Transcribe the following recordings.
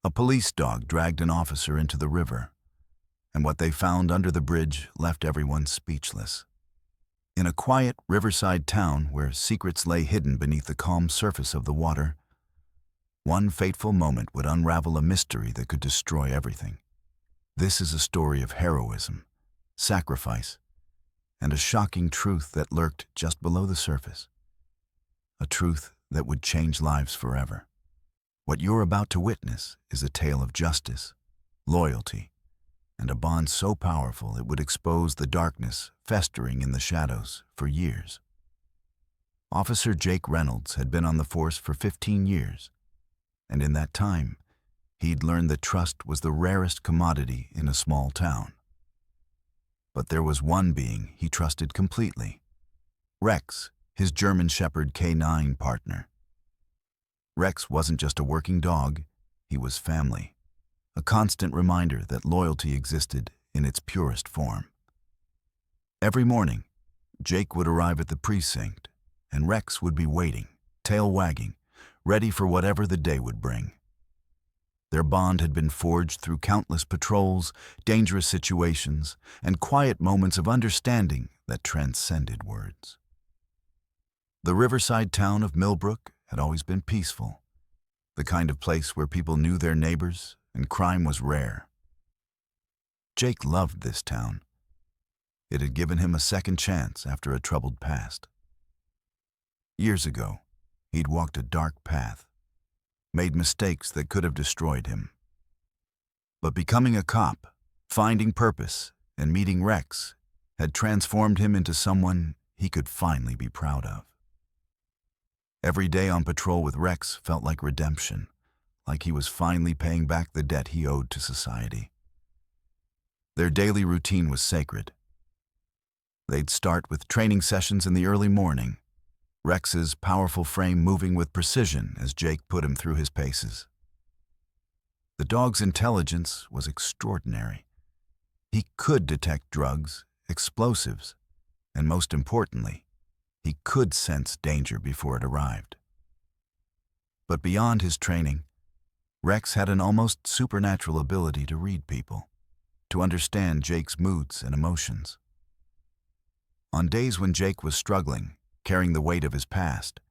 A police dog dragged an officer into the river, and what they found under the bridge left everyone speechless. In a quiet riverside town where secrets lay hidden beneath the calm surface of the water, one fateful moment would unravel a mystery that could destroy everything. This is a story of heroism, sacrifice, and a shocking truth that lurked just below the surface. A truth that would change lives forever. What you're about to witness is a tale of justice, loyalty, and a bond so powerful it would expose the darkness festering in the shadows for years. Officer Jake Reynolds had been on the force for 15 years, and in that time, he'd learned that trust was the rarest commodity in a small town. But there was one being he trusted completely: Rex, his German Shepherd K9 partner. Rex wasn't just a working dog, he was family, a constant reminder that loyalty existed in its purest form. Every morning, Jake would arrive at the precinct, and Rex would be waiting, tail wagging, ready for whatever the day would bring. Their bond had been forged through countless patrols, dangerous situations, and quiet moments of understanding that transcended words. The riverside town of Millbrook had always been peaceful, the kind of place where people knew their neighbors and crime was rare. Jake loved this town. It had given him a second chance after a troubled past. Years ago, he'd walked a dark path, made mistakes that could have destroyed him. But becoming a cop, finding purpose, and meeting Rex had transformed him into someone he could finally be proud of. Every day on patrol with Rex felt like redemption, like he was finally paying back the debt he owed to society. Their daily routine was sacred. They'd start with training sessions in the early morning, Rex's powerful frame moving with precision as Jake put him through his paces. The dog's intelligence was extraordinary. He could detect drugs, explosives, and most importantly, he could sense danger before it arrived. But beyond his training, Rex had an almost supernatural ability to read people, to understand Jake's moods and emotions. On days when Jake was struggling, carrying the weight of his past,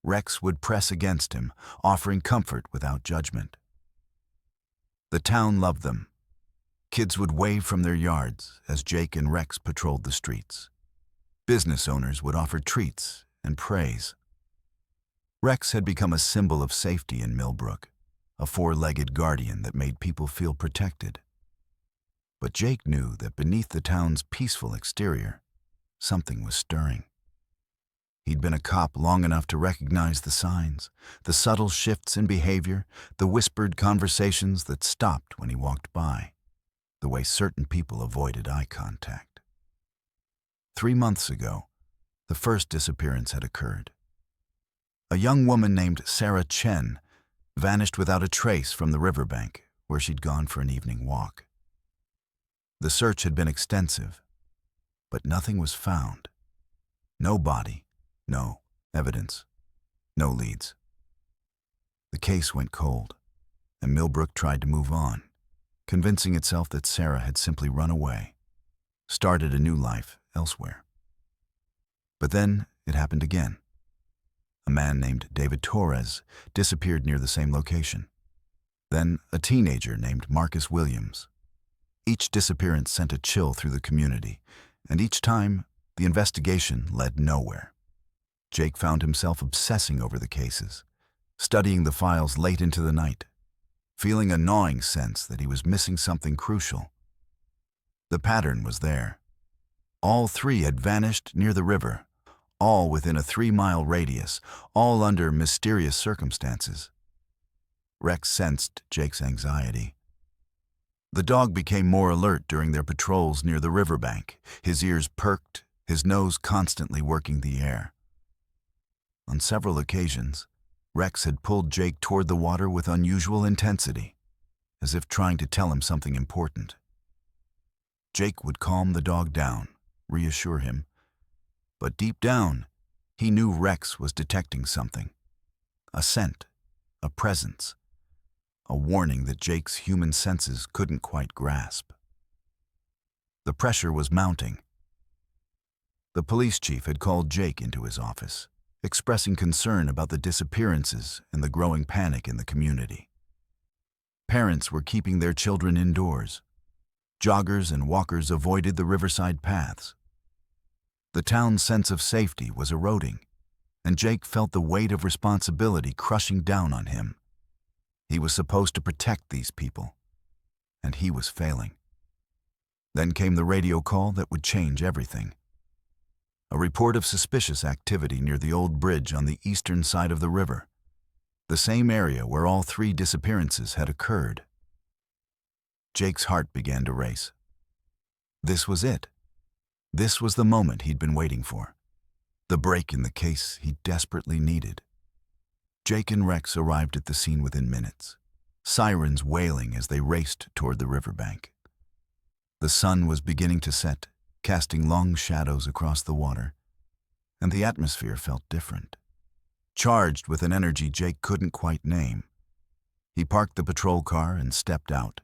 Rex would press against him, offering comfort without judgment. The town loved them. Kids would wave from their yards as Jake and Rex patrolled the streets. Business owners would offer treats and praise. Rex had become a symbol of safety in Millbrook, a four-legged guardian that made people feel protected. But Jake knew that beneath the town's peaceful exterior, something was stirring. He'd been a cop long enough to recognize the signs, the subtle shifts in behavior, the whispered conversations that stopped when he walked by, the way certain people avoided eye contact. 3 months ago, the first disappearance had occurred. A young woman named Sarah Chen vanished without a trace from the riverbank where she'd gone for an evening walk. The search had been extensive, but nothing was found. No body, no evidence, no leads. The case went cold, and Millbrook tried to move on, convincing itself that Sarah had simply run away, started a new life elsewhere. But then it happened again. A man named David Torres disappeared near the same location. Then a teenager named Marcus Williams. Each disappearance sent a chill through the community, and each time the investigation led nowhere. Jake found himself obsessing over the cases, studying the files late into the night, feeling a gnawing sense that he was missing something crucial. The pattern was there. All 3 had vanished near the river, all within a 3-mile radius, all under mysterious circumstances. Rex sensed Jake's anxiety. The dog became more alert during their patrols near the riverbank, his ears perked, his nose constantly working the air. On several occasions, Rex had pulled Jake toward the water with unusual intensity, as if trying to tell him something important. Jake would calm the dog down, reassure him, but deep down, he knew Rex was detecting something. A scent, a presence, a warning that Jake's human senses couldn't quite grasp. The pressure was mounting. The police chief had called Jake into his office, expressing concern about the disappearances and the growing panic in the community. Parents were keeping their children indoors. Joggers and walkers avoided the riverside paths. The town's sense of safety was eroding, and Jake felt the weight of responsibility crushing down on him. He was supposed to protect these people, and he was failing. Then came the radio call that would change everything. A report of suspicious activity near the old bridge on the eastern side of the river, the same area where all 3 disappearances had occurred. Jake's heart began to race. This was it. This was the moment he'd been waiting for. The break in the case he desperately needed. Jake and Rex arrived at the scene within minutes, sirens wailing as they raced toward the riverbank. The sun was beginning to set, casting long shadows across the water, and the atmosphere felt different, charged with an energy Jake couldn't quite name. He parked the patrol car and stepped out,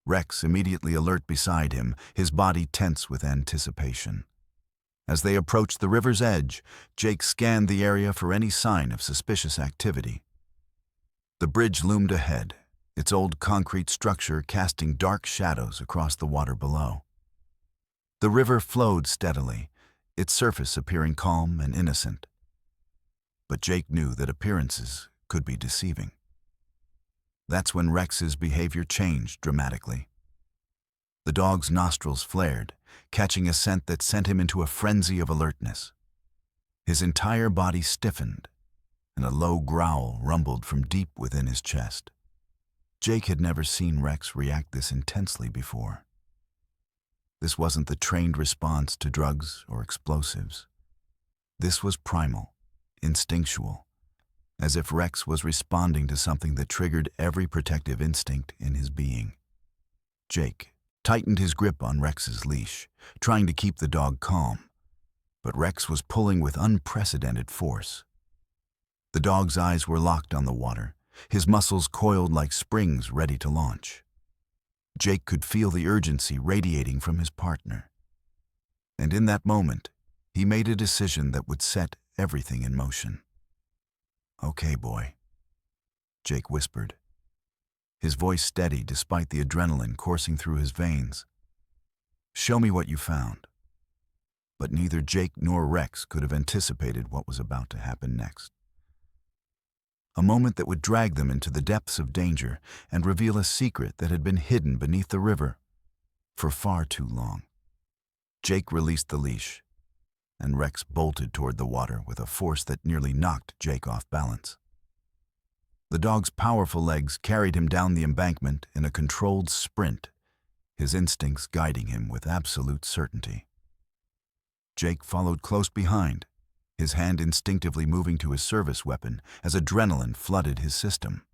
Rex immediately alert beside him, his body tense with anticipation. As they approached the river's edge, Jake scanned the area for any sign of suspicious activity. The bridge loomed ahead, its old concrete structure casting dark shadows across the water below. The river flowed steadily, its surface appearing calm and innocent. But Jake knew that appearances could be deceiving. That's when Rex's behavior changed dramatically. The dog's nostrils flared, catching a scent that sent him into a frenzy of alertness. His entire body stiffened, and a low growl rumbled from deep within his chest. Jake had never seen Rex react this intensely before. This wasn't the trained response to drugs or explosives. This was primal, instinctual, as if Rex was responding to something that triggered every protective instinct in his being. Jake tightened his grip on Rex's leash, trying to keep the dog calm, but Rex was pulling with unprecedented force. The dog's eyes were locked on the water, his muscles coiled like springs ready to launch. Jake could feel the urgency radiating from his partner. And in that moment, he made a decision that would set everything in motion. "Okay, boy," Jake whispered, his voice steady despite the adrenaline coursing through his veins. "Show me what you found." But neither Jake nor Rex could have anticipated what was about to happen next. A moment that would drag them into the depths of danger and reveal a secret that had been hidden beneath the river for far too long. Jake released the leash, and Rex bolted toward the water with a force that nearly knocked Jake off balance. The dog's powerful legs carried him down the embankment in a controlled sprint, his instincts guiding him with absolute certainty. Jake followed close behind, his hand instinctively moving to his service weapon as adrenaline flooded his system.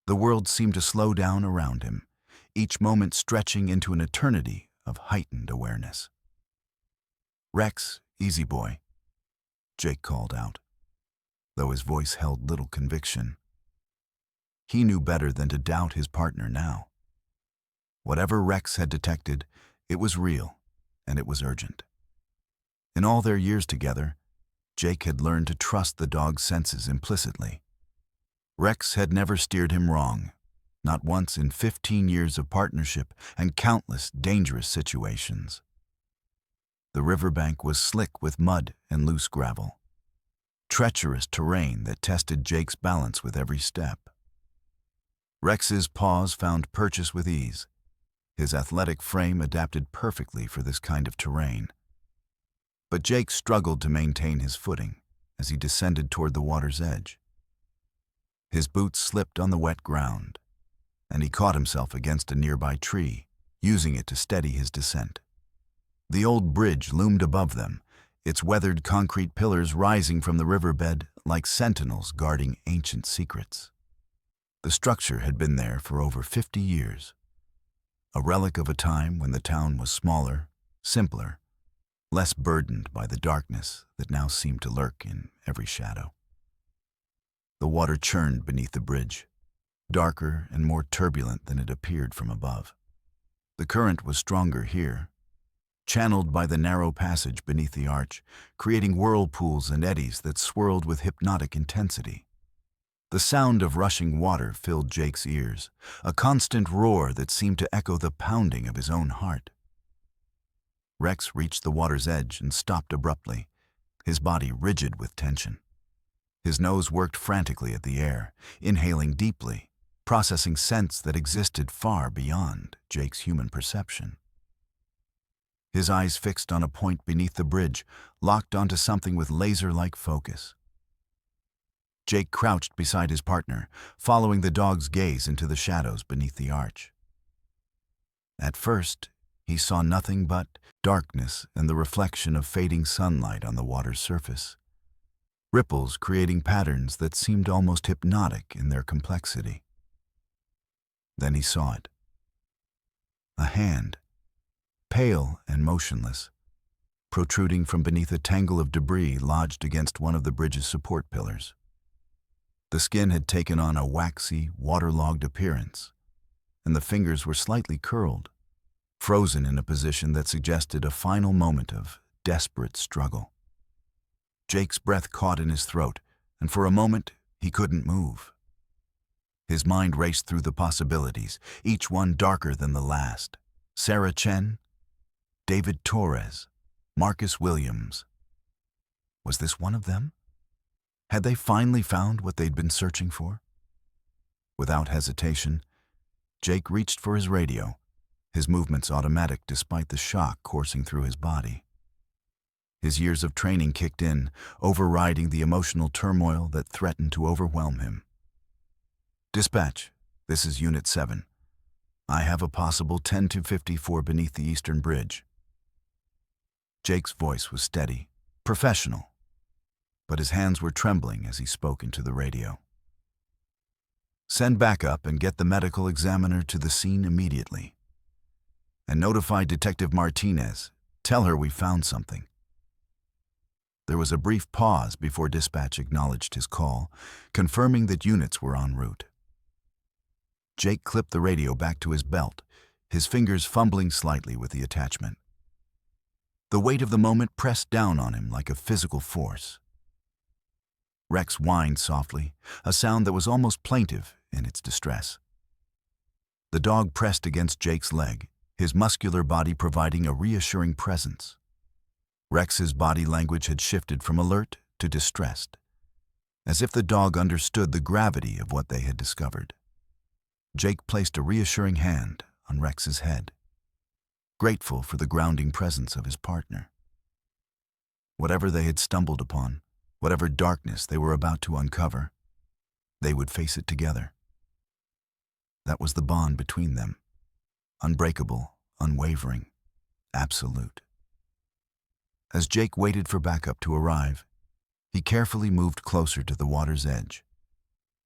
The world seemed to slow down around him, each moment stretching into an eternity of heightened awareness. "Rex, easy boy," Jake called out, though his voice held little conviction. He knew better than to doubt his partner now. Whatever Rex had detected, it was real, and it was urgent. In all their years together, Jake had learned to trust the dog's senses implicitly. Rex had never steered him wrong, not once in 15 years of partnership and countless dangerous situations. The riverbank was slick with mud and loose gravel, treacherous terrain that tested Jake's balance with every step. Rex's paws found purchase with ease, his athletic frame adapted perfectly for this kind of terrain. But Jake struggled to maintain his footing as he descended toward the water's edge. His boots slipped on the wet ground, and he caught himself against a nearby tree, using it to steady his descent. The old bridge loomed above them, its weathered concrete pillars rising from the riverbed like sentinels guarding ancient secrets. The structure had been there for over 50 years, a relic of a time when the town was smaller, simpler, less burdened by the darkness that now seemed to lurk in every shadow. The water churned beneath the bridge, darker and more turbulent than it appeared from above. The current was stronger here, channeled by the narrow passage beneath the arch, creating whirlpools and eddies that swirled with hypnotic intensity. The sound of rushing water filled Jake's ears, a constant roar that seemed to echo the pounding of his own heart. Rex reached the water's edge and stopped abruptly, his body rigid with tension. His nose worked frantically at the air, inhaling deeply, processing scents that existed far beyond Jake's human perception. His eyes fixed on a point beneath the bridge, locked onto something with laser-like focus. Jake crouched beside his partner, following the dog's gaze into the shadows beneath the arch. At first, he saw nothing but darkness and the reflection of fading sunlight on the water's surface, ripples creating patterns that seemed almost hypnotic in their complexity. Then he saw it. A hand, pale and motionless, protruding from beneath a tangle of debris lodged against one of the bridge's support pillars. The skin had taken on a waxy, waterlogged appearance, and the fingers were slightly curled, frozen in a position that suggested a final moment of desperate struggle. Jake's breath caught in his throat, and for a moment he couldn't move. His mind raced through the possibilities, each one darker than the last. Sarah Chen, David Torres, Marcus Williams. Was this one of them? Had they finally found what they'd been searching for? Without hesitation, Jake reached for his radio, his movements automatic despite the shock coursing through his body. His years of training kicked in, overriding the emotional turmoil that threatened to overwhelm him. Dispatch, this is Unit 7. I have a possible 10-54 beneath the eastern bridge. Jake's voice was steady, professional, but his hands were trembling as he spoke into the radio. Send backup and get the medical examiner to the scene immediately. And notify Detective Martinez. Tell her we found something. There was a brief pause before dispatch acknowledged his call, confirming that units were en route. Jake clipped the radio back to his belt, his fingers fumbling slightly with the attachment. The weight of the moment pressed down on him like a physical force. Rex whined softly, a sound that was almost plaintive in its distress. The dog pressed against Jake's leg, his muscular body providing a reassuring presence. Rex's body language had shifted from alert to distressed, as if the dog understood the gravity of what they had discovered. Jake placed a reassuring hand on Rex's head, grateful for the grounding presence of his partner. Whatever they had stumbled upon, whatever darkness they were about to uncover, they would face it together. That was the bond between them, unbreakable, unwavering, absolute. As Jake waited for backup to arrive, he carefully moved closer to the water's edge,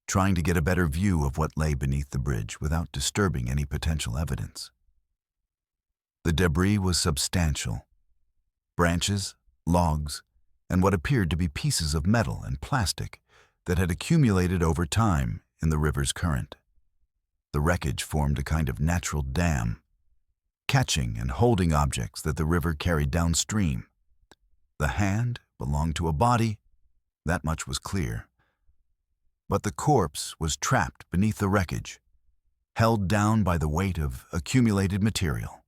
trying to get a better view of what lay beneath the bridge without disturbing any potential evidence. The debris was substantial. Branches, logs, and what appeared to be pieces of metal and plastic that had accumulated over time in the river's current. The wreckage formed a kind of natural dam, catching and holding objects that the river carried downstream. The hand belonged to a body, that much was clear. But the corpse was trapped beneath the wreckage, held down by the weight of accumulated material.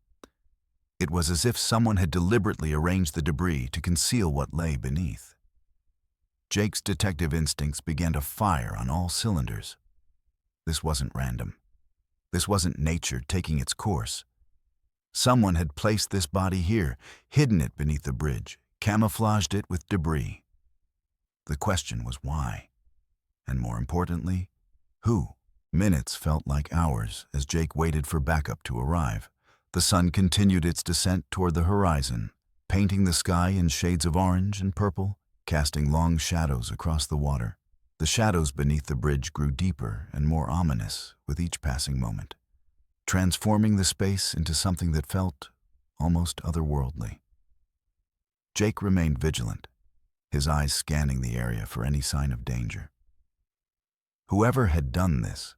It was as if someone had deliberately arranged the debris to conceal what lay beneath. Jake's detective instincts began to fire on all cylinders. This wasn't random. This wasn't nature taking its course. Someone had placed this body here, hidden it beneath the bridge, camouflaged it with debris. The question was why? And more importantly, who? Minutes felt like hours as Jake waited for backup to arrive. The sun continued its descent toward the horizon, painting the sky in shades of orange and purple, casting long shadows across the water. The shadows beneath the bridge grew deeper and more ominous with each passing moment, transforming the space into something that felt almost otherworldly. Jake remained vigilant, his eyes scanning the area for any sign of danger. Whoever had done this,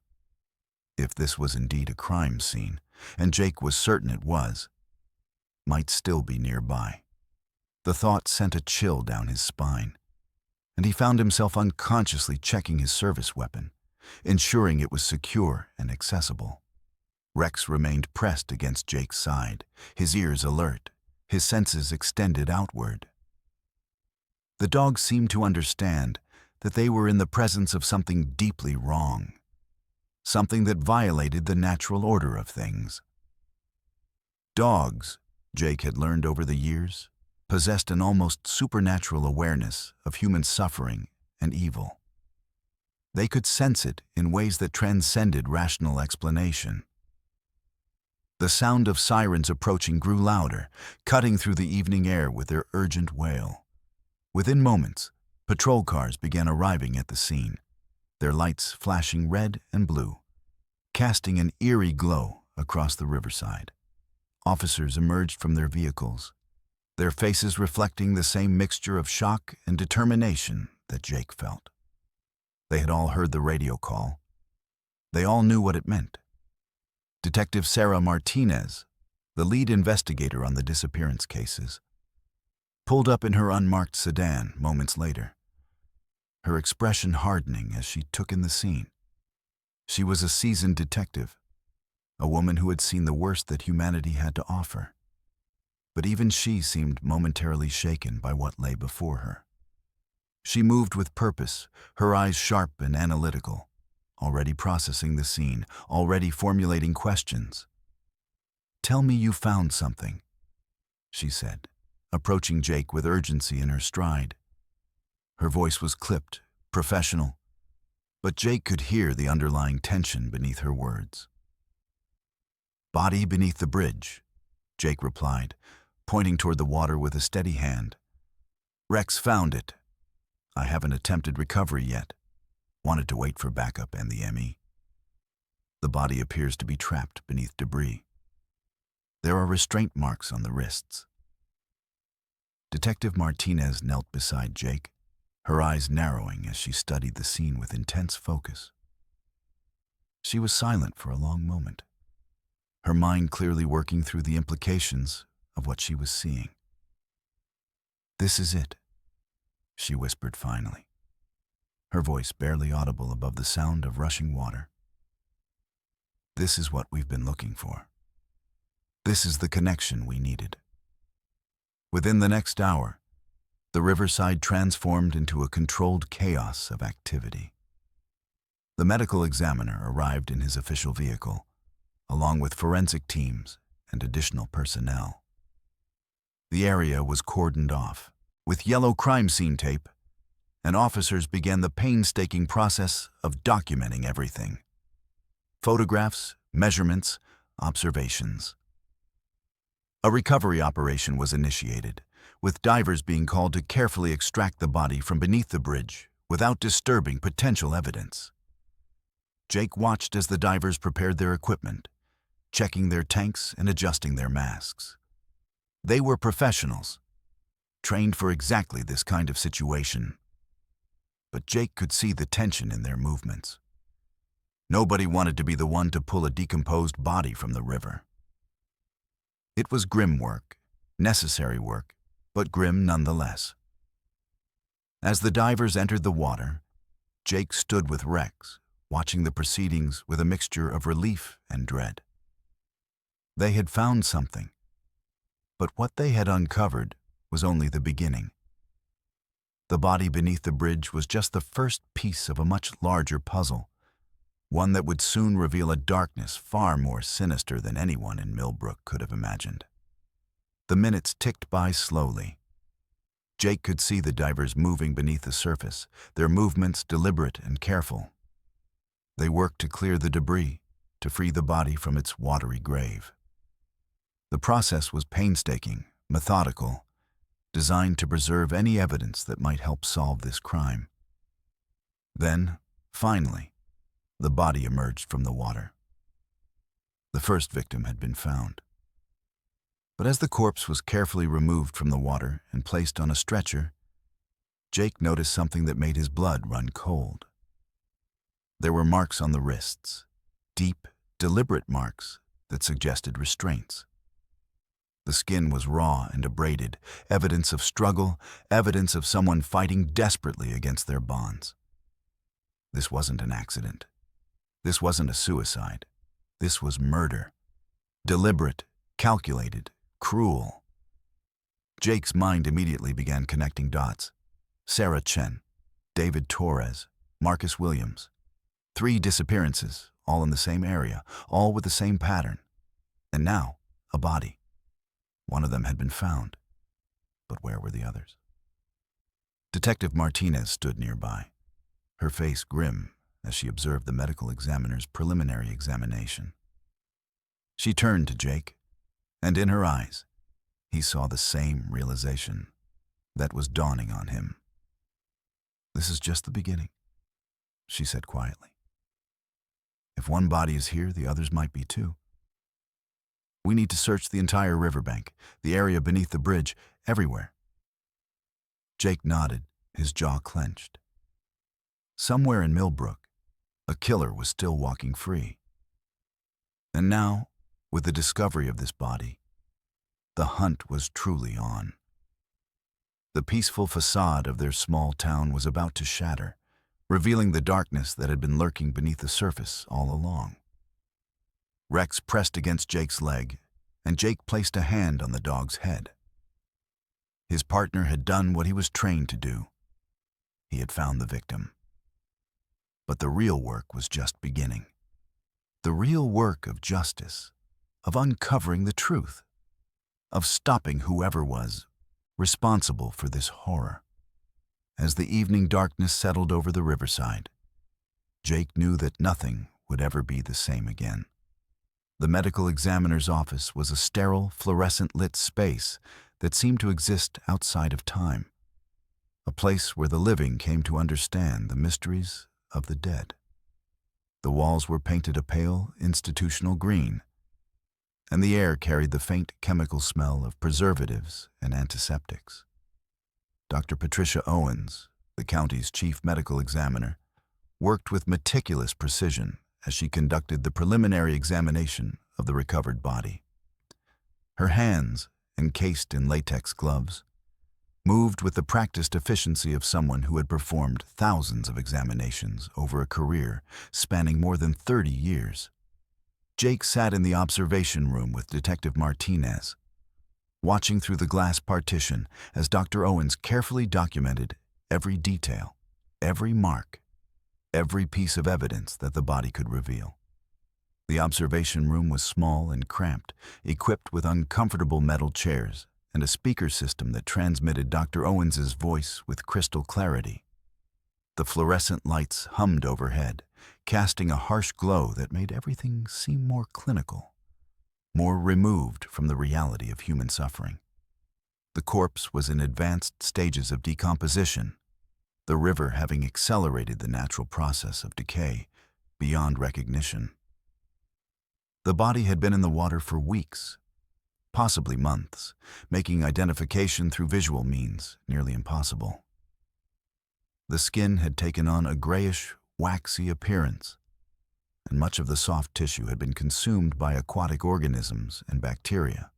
If this was indeed a crime scene, and Jake was certain it was, might still be nearby. The thought sent a chill down his spine, and he found himself unconsciously checking his service weapon, ensuring it was secure and accessible. Rex remained pressed against Jake's side, his ears alert, his senses extended outward. The dog seemed to understand that they were in the presence of something deeply wrong, something that violated the natural order of things. Dogs, Jake had learned over the years, possessed an almost supernatural awareness of human suffering and evil. They could sense it in ways that transcended rational explanation. The sound of sirens approaching grew louder, cutting through the evening air with their urgent wail. Within moments, patrol cars began arriving at the scene, their lights flashing red and blue, casting an eerie glow across the riverside. Officers emerged from their vehicles, their faces reflecting the same mixture of shock and determination that Jake felt. They had all heard the radio call. They all knew what it meant. Detective Sarah Martinez, the lead investigator on the disappearance cases, pulled up in her unmarked sedan moments later, her expression hardening as she took in the scene. She was a seasoned detective, a woman who had seen the worst that humanity had to offer. But even she seemed momentarily shaken by what lay before her. She moved with purpose, her eyes sharp and analytical, already processing the scene, already formulating questions. "Tell me you found something," she said, approaching Jake with urgency in her stride. Her voice was clipped, professional, but Jake could hear the underlying tension beneath her words. "Body beneath the bridge," Jake replied, pointing toward the water with a steady hand. "Rex found it. I haven't attempted recovery yet. Wanted to wait for backup and the ME. The body appears to be trapped beneath debris. There are restraint marks on the wrists." Detective Martinez knelt beside Jake, her eyes narrowing as she studied the scene with intense focus. She was silent for a long moment, her mind clearly working through the implications of what she was seeing. "This is it," she whispered finally, her voice barely audible above the sound of rushing water. "This is what we've been looking for. This is the connection we needed." Within the next hour, the riverside transformed into a controlled chaos of activity. The medical examiner arrived in his official vehicle, along with forensic teams and additional personnel. The area was cordoned off with yellow crime scene tape, and officers began the painstaking process of documenting everything. Photographs, measurements, observations. A recovery operation was initiated, with divers being called to carefully extract the body from beneath the bridge without disturbing potential evidence. Jake watched as the divers prepared their equipment, checking their tanks and adjusting their masks. They were professionals, trained for exactly this kind of situation. But Jake could see the tension in their movements. Nobody wanted to be the one to pull a decomposed body from the river. It was grim work, necessary work, but grim nonetheless. As the divers entered the water, Jake stood with Rex, watching the proceedings with a mixture of relief and dread. They had found something, but what they had uncovered was only the beginning. The body beneath the bridge was just the first piece of a much larger puzzle, one that would soon reveal a darkness far more sinister than anyone in Millbrook could have imagined. The minutes ticked by slowly. Jake could see the divers moving beneath the surface, their movements deliberate and careful. They worked to clear the debris, to free the body from its watery grave. The process was painstaking, methodical, designed to preserve any evidence that might help solve this crime. Then, finally, the body emerged from the water. The first victim had been found. But as the corpse was carefully removed from the water and placed on a stretcher, Jake noticed something that made his blood run cold. There were marks on the wrists, deep, deliberate marks that suggested restraints. The skin was raw and abraded, evidence of struggle, evidence of someone fighting desperately against their bonds. This wasn't an accident. This wasn't a suicide. This was murder. Deliberate, calculated, cruel. Jake's mind immediately began connecting dots. Sarah Chen, David Torres, Marcus Williams. 3 disappearances, all in the same area, all with the same pattern. And now, a body. One of them had been found. But where were the others? Detective Martinez stood nearby, her face grim as she observed the medical examiner's preliminary examination. She turned to Jake, and in her eyes, he saw the same realization that was dawning on him. "This is just the beginning," she said quietly. "If one body is here, the others might be too. We need to search the entire riverbank, the area beneath the bridge, everywhere." Jake nodded, his jaw clenched. Somewhere in Millbrook, a killer was still walking free. And now, with the discovery of this body, the hunt was truly on. The peaceful facade of their small town was about to shatter, revealing the darkness that had been lurking beneath the surface all along. Rex pressed against Jake's leg, and Jake placed a hand on the dog's head. His partner had done what he was trained to do. He had found the victim. But the real work was just beginning. The real work of justice, of uncovering the truth, of stopping whoever was responsible for this horror. As the evening darkness settled over the riverside, Jake knew that nothing would ever be the same again. The medical examiner's office was a sterile, fluorescent-lit space that seemed to exist outside of time, a place where the living came to understand the mysteries of the dead. The walls were painted a pale, institutional green, and the air carried the faint chemical smell of preservatives and antiseptics. Dr. Patricia Owens, the county's chief medical examiner, worked with meticulous precision as she conducted the preliminary examination of the recovered body. Her hands, encased in latex gloves, moved with the practiced efficiency of someone who had performed thousands of examinations over a career spanning more than 30 years. Jake sat in the observation room with Detective Martinez, watching through the glass partition as Dr. Owens carefully documented every detail, every mark, every piece of evidence that the body could reveal. The observation room was small and cramped, equipped with uncomfortable metal chairs and a speaker system that transmitted Dr. Owens's voice with crystal clarity. The fluorescent lights hummed overhead, casting a harsh glow that made everything seem more clinical, more removed from the reality of human suffering. The corpse was in advanced stages of decomposition, the river having accelerated the natural process of decay beyond recognition. The body had been in the water for weeks, possibly months, making identification through visual means nearly impossible. The skin had taken on a grayish, waxy appearance, and much of the soft tissue had been consumed by aquatic organisms and bacteria.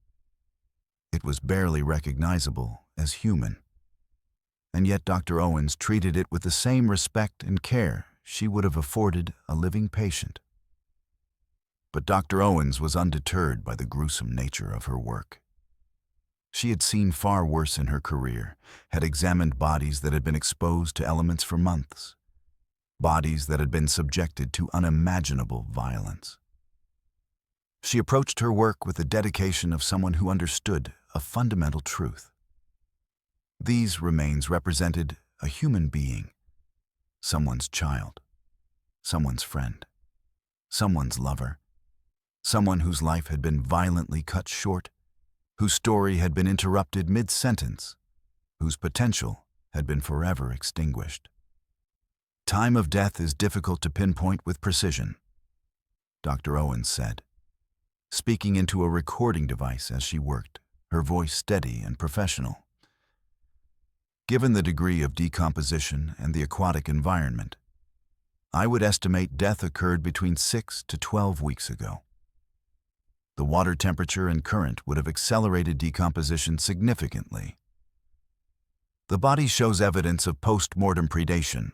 It was barely recognizable as human, and yet Dr. Owens treated it with the same respect and care she would have afforded a living patient. But Dr. Owens was undeterred by the gruesome nature of her work. She had seen far worse in her career, had examined bodies that had been exposed to elements for months, bodies that had been subjected to unimaginable violence. She approached her work with the dedication of someone who understood a fundamental truth. These remains represented a human being, someone's child, someone's friend, someone's lover, someone whose life had been violently cut short, whose story had been interrupted mid-sentence, whose potential had been forever extinguished. Time of death is difficult to pinpoint with precision, Dr. Owens said, speaking into a recording device as she worked, her voice steady and professional. Given the degree of decomposition and the aquatic environment, I would estimate death occurred between 6 to 12 weeks ago. The water temperature and current would have accelerated decomposition significantly. The body shows evidence of post-mortem predation,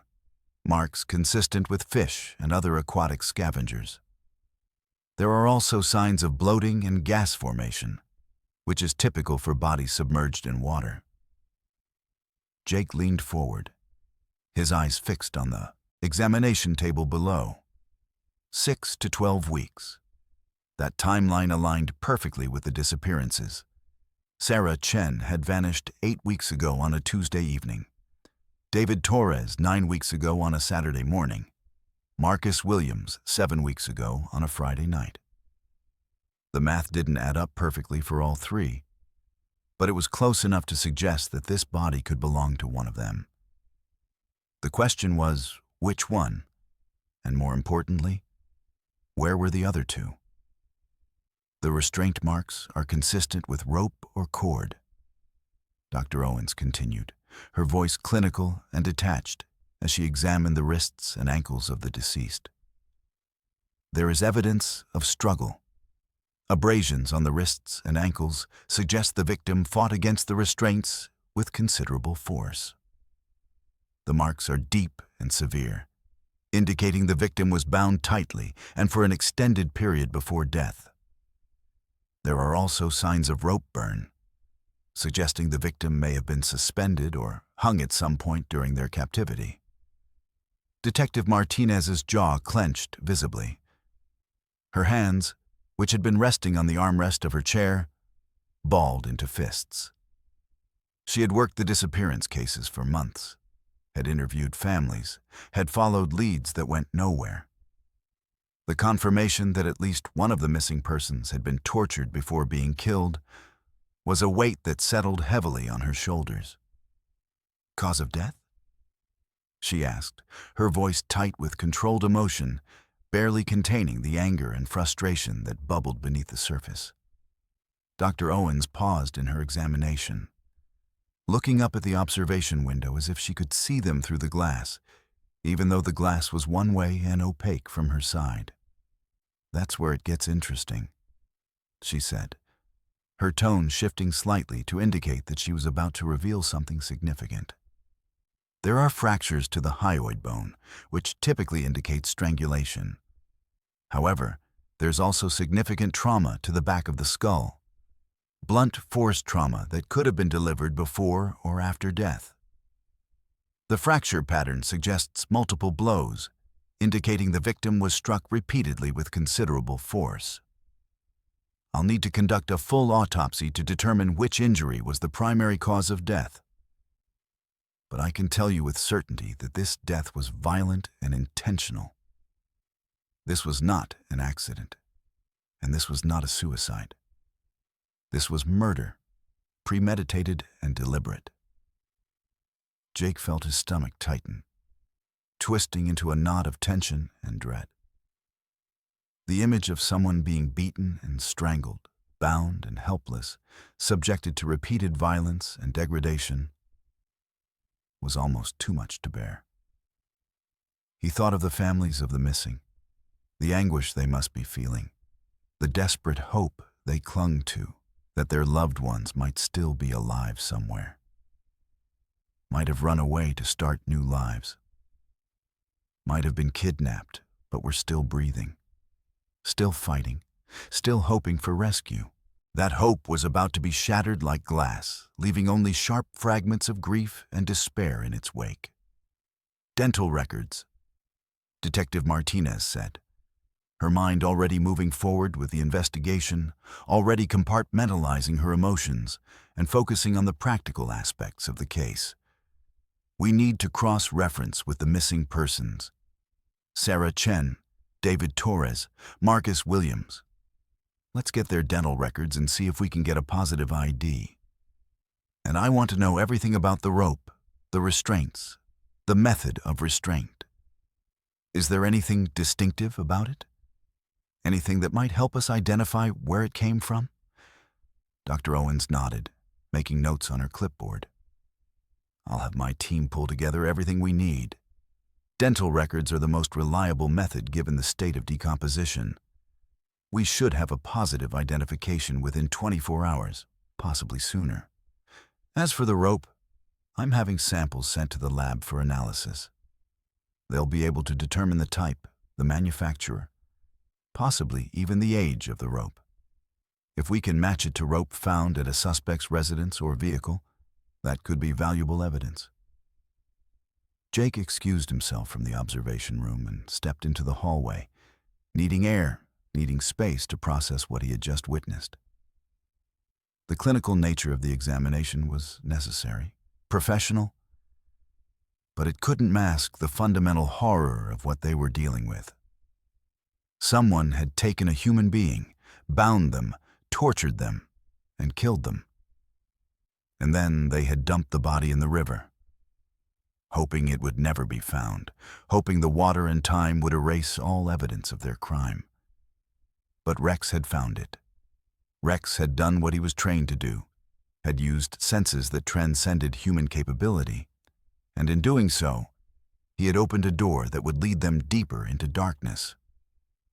marks consistent with fish and other aquatic scavengers. There are also signs of bloating and gas formation, which is typical for bodies submerged in water. Jake leaned forward, his eyes fixed on the examination table below. 6 to 12 weeks. That timeline aligned perfectly with the disappearances. Sarah Chen had vanished 8 weeks ago on a Tuesday evening. David Torres 9 weeks ago on a Saturday morning. Marcus Williams 7 weeks ago on a Friday night. The math didn't add up perfectly for all three, but it was close enough to suggest that this body could belong to one of them. The question was, which one? And more importantly, where were the other two? The restraint marks are consistent with rope or cord. Dr. Owens continued, her voice clinical and detached as she examined the wrists and ankles of the deceased. There is evidence of struggle. Abrasions on the wrists and ankles suggest the victim fought against the restraints with considerable force. The marks are deep and severe, indicating the victim was bound tightly and for an extended period before death. There are also signs of rope burn, suggesting the victim may have been suspended or hung at some point during their captivity. Detective Martinez's jaw clenched visibly. Her hands, which had been resting on the armrest of her chair, balled into fists. She had worked the disappearance cases for months, had interviewed families, had followed leads that went nowhere. The confirmation that at least one of the missing persons had been tortured before being killed was a weight that settled heavily on her shoulders. Cause of death? She asked, her voice tight with controlled emotion, barely containing the anger and frustration that bubbled beneath the surface. Dr. Owens paused in her examination, looking up at the observation window as if she could see them through the glass, even though the glass was one way and opaque from her side. That's where it gets interesting, she said, her tone shifting slightly to indicate that she was about to reveal something significant. There are fractures to the hyoid bone, which typically indicates strangulation. However, there's also significant trauma to the back of the skull, blunt force trauma that could have been delivered before or after death. The fracture pattern suggests multiple blows, indicating the victim was struck repeatedly with considerable force. I'll need to conduct a full autopsy to determine which injury was the primary cause of death. But I can tell you with certainty that this death was violent and intentional. This was not an accident, and this was not a suicide. This was murder, premeditated and deliberate. Jake felt his stomach tighten, twisting into a knot of tension and dread. The image of someone being beaten and strangled, bound and helpless, subjected to repeated violence and degradation, was almost too much to bear. He thought of the families of the missing, the anguish they must be feeling, the desperate hope they clung to that their loved ones might still be alive somewhere, might have run away to start new lives, might have been kidnapped but were still breathing, still fighting, still hoping for rescue. That hope was about to be shattered like glass, leaving only sharp fragments of grief and despair in its wake. Dental records, Detective Martinez said, her mind already moving forward with the investigation, already compartmentalizing her emotions and focusing on the practical aspects of the case. We need to cross-reference with the missing persons. Sarah Chen, David Torres, Marcus Williams. Let's get their dental records and see if we can get a positive ID. And I want to know everything about the rope, the restraints, the method of restraint. Is there anything distinctive about it? Anything that might help us identify where it came from? Dr. Owens nodded, making notes on her clipboard. I'll have my team pull together everything we need. Dental records are the most reliable method given the state of decomposition. We should have a positive identification within 24 hours, possibly sooner. As for the rope, I'm having samples sent to the lab for analysis. They'll be able to determine the type, the manufacturer, possibly even the age of the rope. If we can match it to rope found at a suspect's residence or vehicle, that could be valuable evidence. Jake excused himself from the observation room and stepped into the hallway, needing air, needing space to process what he had just witnessed. The clinical nature of the examination was necessary, professional, but it couldn't mask the fundamental horror of what they were dealing with. Someone had taken a human being, bound them, tortured them, and killed them. And then they had dumped the body in the river, hoping it would never be found, hoping the water and time would erase all evidence of their crime. But Rex had found it. Rex had done what he was trained to do, had used senses that transcended human capability, and in doing so, he had opened a door that would lead them deeper into darkness.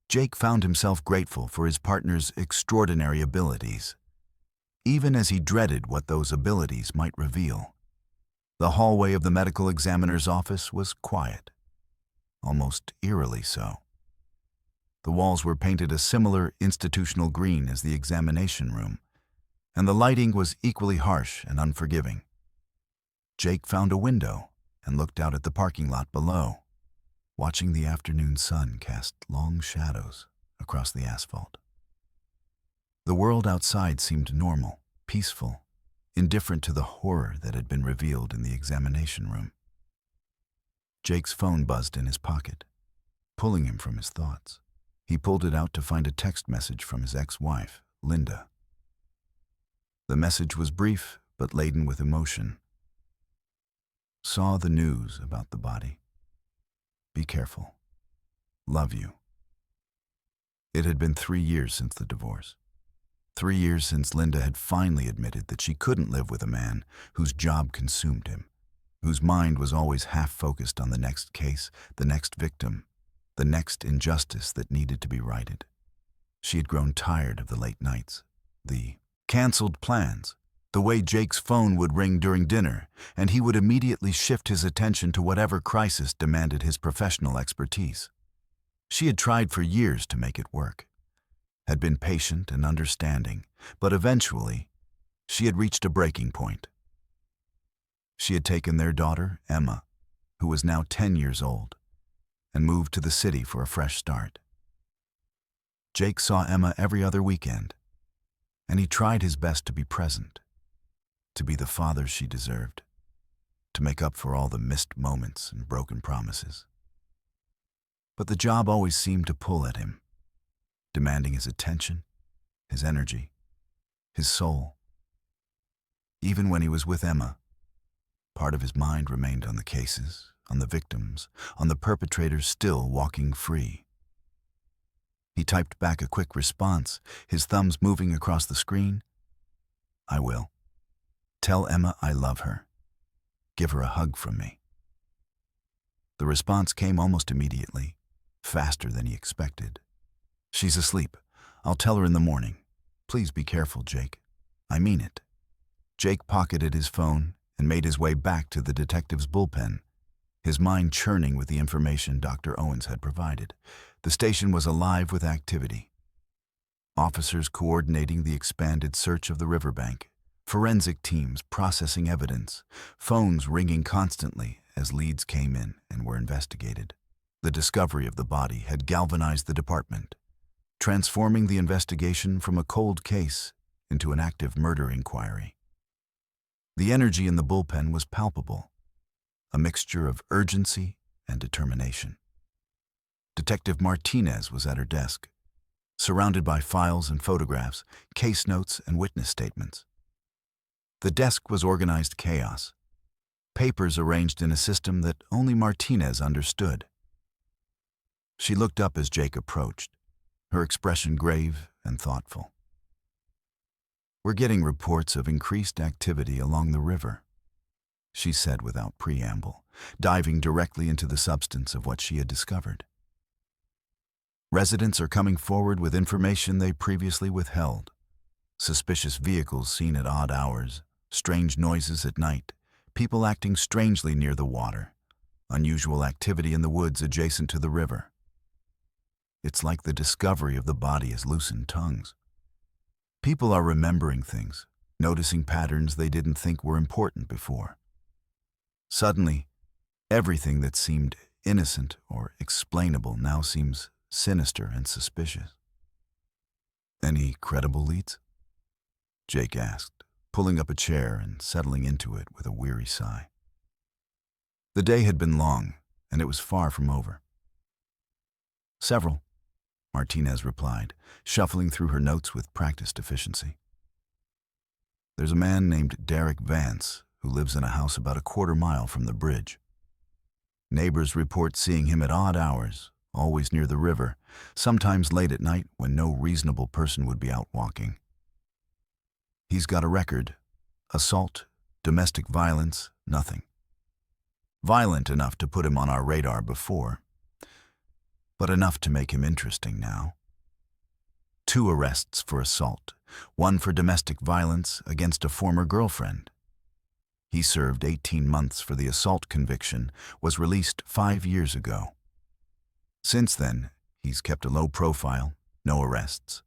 Jake found himself grateful for his partner's extraordinary abilities, even as he dreaded what those abilities might reveal. The hallway of the medical examiner's office was quiet, almost eerily so. The walls were painted a similar institutional green as the examination room, and the lighting was equally harsh and unforgiving. Jake found a window and looked out at the parking lot below, watching the afternoon sun cast long shadows across the asphalt. The world outside seemed normal, peaceful, indifferent to the horror that had been revealed in the examination room. Jake's phone buzzed in his pocket, pulling him from his thoughts. He pulled it out to find a text message from his ex-wife, Linda. The message was brief but laden with emotion. Saw the news about the body. Be careful. Love you. It had been 3 years since the divorce. 3 years since Linda had finally admitted that she couldn't live with a man whose job consumed him, whose mind was always half-focused on the next case, the next victim, the next injustice that needed to be righted. She had grown tired of the late nights, the canceled plans, the way Jake's phone would ring during dinner, and he would immediately shift his attention to whatever crisis demanded his professional expertise. She had tried for years to make it work, had been patient and understanding, but eventually, she had reached a breaking point. She had taken their daughter, Emma, who was now 10 years old, and moved to the city for a fresh start. Jake saw Emma every other weekend, and he tried his best to be present, to be the father she deserved, to make up for all the missed moments and broken promises. But the job always seemed to pull at him, demanding his attention, his energy, his soul. Even when he was with Emma, part of his mind remained on the cases, on the victims, on the perpetrators still walking free. He typed back a quick response, his thumbs moving across the screen. I will. Tell Emma I love her. Give her a hug from me. The response came almost immediately, faster than he expected. She's asleep. I'll tell her in the morning. Please be careful, Jake. I mean it. Jake pocketed his phone and made his way back to the detective's bullpen, his mind churning with the information Dr. Owens had provided. The station was alive with activity. Officers coordinating the expanded search of the riverbank, forensic teams processing evidence, phones ringing constantly as leads came in and were investigated. The discovery of the body had galvanized the department, transforming the investigation from a cold case into an active murder inquiry. The energy in the bullpen was palpable, a mixture of urgency and determination. Detective Martinez was at her desk, surrounded by files and photographs, case notes and witness statements. The desk was organized chaos, papers arranged in a system that only Martinez understood. She looked up as Jake approached, her expression grave and thoughtful. We're getting reports of increased activity along the river. she said without preamble, diving directly into the substance of what she had discovered. Residents are coming forward with information they previously withheld. Suspicious vehicles seen at odd hours, strange noises at night, people acting strangely near the water, unusual activity in the woods adjacent to the river. It's like the discovery of the body has loosened tongues. People are remembering things, noticing patterns they didn't think were important before. Suddenly, everything that seemed innocent or explainable now seems sinister and suspicious. Any credible leads? Jake asked, pulling up a chair and settling into it with a weary sigh. The day had been long, and it was far from over. Several, Martinez replied, shuffling through her notes with practiced efficiency. There's a man named Derek Vance who lives in a house about a quarter-mile from the bridge. Neighbors report seeing him at odd hours, always near the river, sometimes late at night when no reasonable person would be out walking. He's got a record: assault, domestic violence, nothing. Violent enough to put him on our radar before, but enough to make him interesting now. 2 arrests for assault, 1 for domestic violence against a former girlfriend. He served 18 months for the assault conviction, was released 5 years ago. Since then, he's kept a low profile, no arrests,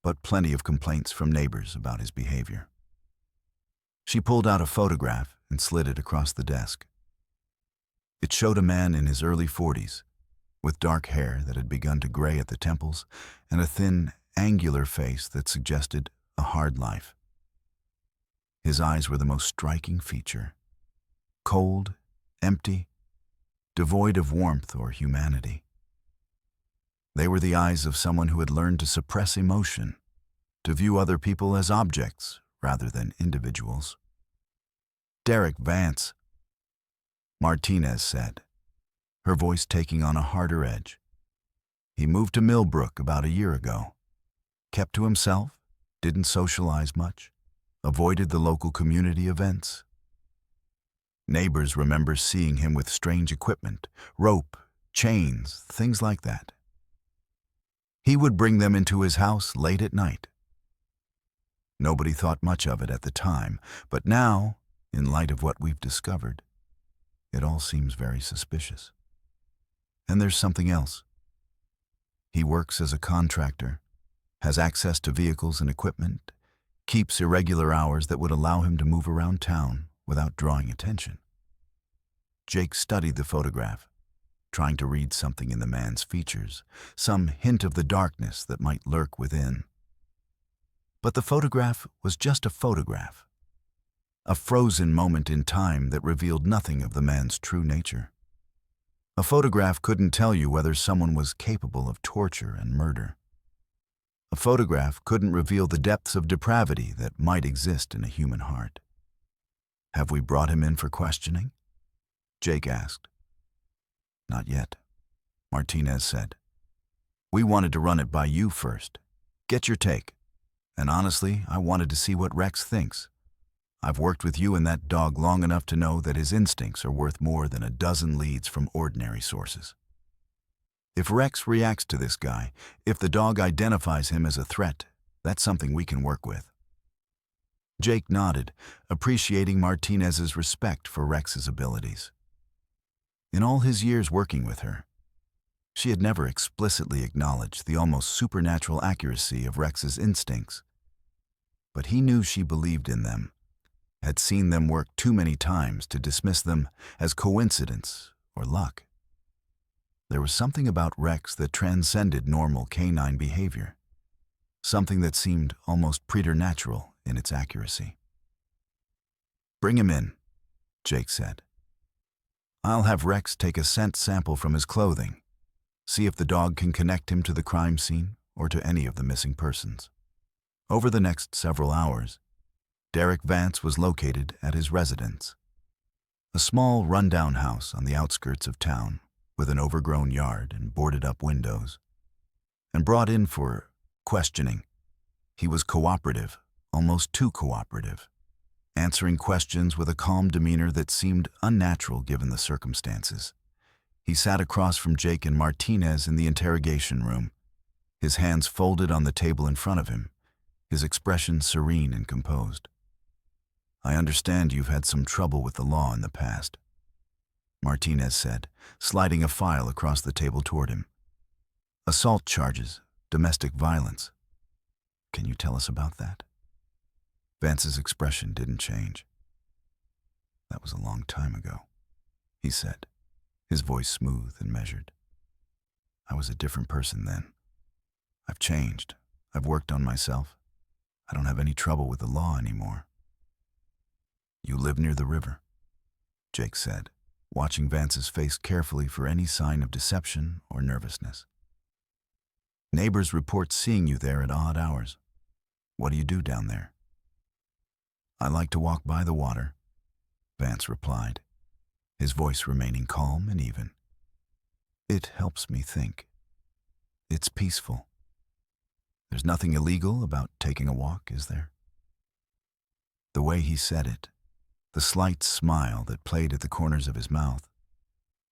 but plenty of complaints from neighbors about his behavior. She pulled out a photograph and slid it across the desk. It showed a man in his early 40s, with dark hair that had begun to gray at the temples and a thin, angular face that suggested a hard life. His eyes were the most striking feature. Cold, empty, devoid of warmth or humanity. They were the eyes of someone who had learned to suppress emotion, to view other people as objects rather than individuals. Derek Vance, Martinez said, her voice taking on a harder edge. He moved to Millbrook about a year ago. Kept to himself, didn't socialize much, avoided the local community events. Neighbors remember seeing him with strange equipment, rope, chains, things like that. He would bring them into his house late at night. Nobody thought much of it at the time, but now, in light of what we've discovered, it all seems very suspicious. And there's something else. He works as a contractor, has access to vehicles and equipment, keeps irregular hours that would allow him to move around town without drawing attention. Jake studied the photograph, trying to read something in the man's features, some hint of the darkness that might lurk within. But the photograph was just a photograph, a frozen moment in time that revealed nothing of the man's true nature. A photograph couldn't tell you whether someone was capable of torture and murder. A photograph couldn't reveal the depths of depravity that might exist in a human heart. Have we brought him in for questioning? Jake asked. Not yet, Martinez said. We wanted to run it by you first. Get your take. And honestly, I wanted to see what Rex thinks. I've worked with you and that dog long enough to know that his instincts are worth more than a dozen leads from ordinary sources. If Rex reacts to this guy, if the dog identifies him as a threat, that's something we can work with. Jake nodded, appreciating Martinez's respect for Rex's abilities. In all his years working with her, she had never explicitly acknowledged the almost supernatural accuracy of Rex's instincts. But he knew she believed in them, had seen them work too many times to dismiss them as coincidence or luck. There was something about Rex that transcended normal canine behavior, something that seemed almost preternatural in its accuracy. Bring him in, Jake said. I'll have Rex take a scent sample from his clothing, see if the dog can connect him to the crime scene or to any of the missing persons. Over the next several hours, Derek Vance was located at his residence, a small rundown house on the outskirts of town with an overgrown yard and boarded-up windows, and brought in for questioning. He was cooperative, almost too cooperative. answering questions with a calm demeanor that seemed unnatural given the circumstances. He sat across from Jake and Martinez in the interrogation room, his hands folded on the table in front of him, his expression serene and composed. "I understand you've had some trouble with the law in the past," Martinez said, sliding a file across the table toward him. "Assault charges, domestic violence. Can you tell us about that?" Vance's expression didn't change. "That was a long time ago," he said, his voice smooth and measured. "I was a different person then. I've changed. I've worked on myself. I don't have any trouble with the law anymore." "You live near the river," Jake said, watching Vance's face carefully for any sign of deception or nervousness. "Neighbors report seeing you there at odd hours. What do you do down there?" "I like to walk by the water," Vance replied, his voice remaining calm and even. "It helps me think. It's peaceful. There's nothing illegal about taking a walk, is there?" The way he said it, the slight smile that played at the corners of his mouth,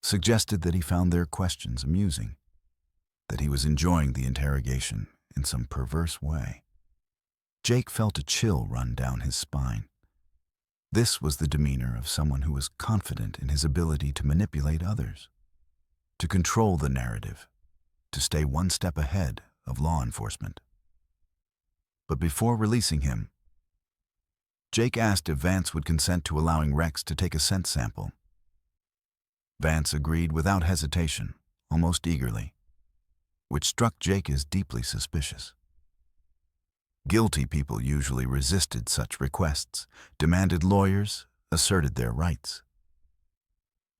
suggested that he found their questions amusing, that he was enjoying the interrogation in some perverse way. Jake felt a chill run down his spine. This was the demeanor of someone who was confident in his ability to manipulate others, to control the narrative, to stay one step ahead of law enforcement. But before releasing him, Jake asked if Vance would consent to allowing Rex to take a scent sample. Vance agreed without hesitation, almost eagerly, which struck Jake as deeply suspicious. Guilty people usually resisted such requests, demanded lawyers, asserted their rights.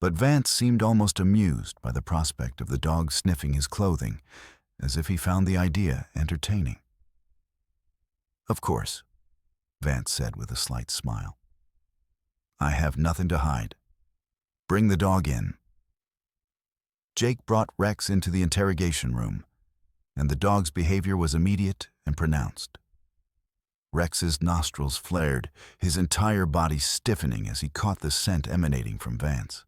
But Vance seemed almost amused by the prospect of the dog sniffing his clothing, as if he found the idea entertaining. "Of course," Vance said with a slight smile. "I have nothing to hide. Bring the dog in." Jake brought Rex into the interrogation room, and the dog's behavior was immediate and pronounced. Rex's nostrils flared, his entire body stiffening as he caught the scent emanating from Vance.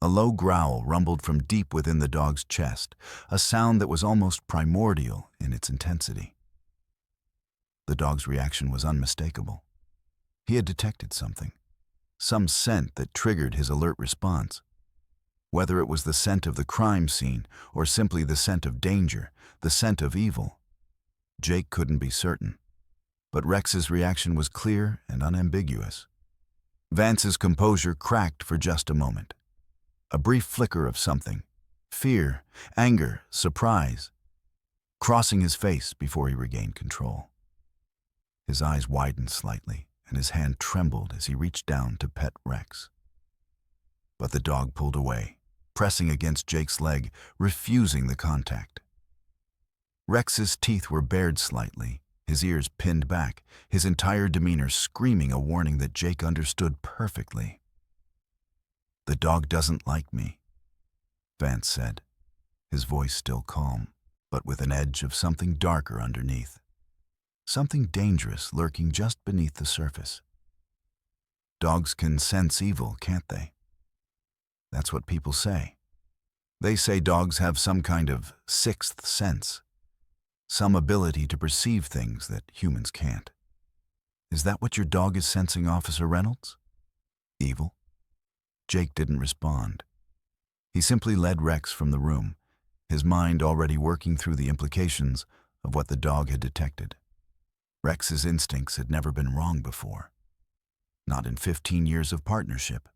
A low growl rumbled from deep within the dog's chest, a sound that was almost primordial in its intensity. The dog's reaction was unmistakable. He had detected something, some scent that triggered his alert response. Whether it was the scent of the crime scene or simply the scent of danger, the scent of evil, Jake couldn't be certain. But Rex's reaction was clear and unambiguous. Vance's composure cracked for just a moment. A brief flicker of something, fear, anger, surprise, crossing his face before he regained control. His eyes widened slightly, and his hand trembled as he reached down to pet Rex. But the dog pulled away, pressing against Jake's leg, refusing the contact. Rex's teeth were bared slightly, his ears pinned back, his entire demeanor screaming a warning that Jake understood perfectly. "The dog doesn't like me," Vance said, his voice still calm, but with an edge of something darker underneath. Something dangerous lurking just beneath the surface. Dogs can sense evil, can't they? That's what people say. They say dogs have some kind of sixth sense, some ability to perceive things that humans can't. Is that what your dog is sensing, Officer Reynolds? Evil? Jake didn't respond. He simply led Rex from the room, his mind already working through the implications of what the dog had detected. Rex's instincts had never been wrong before. Not in 15 years of partnership.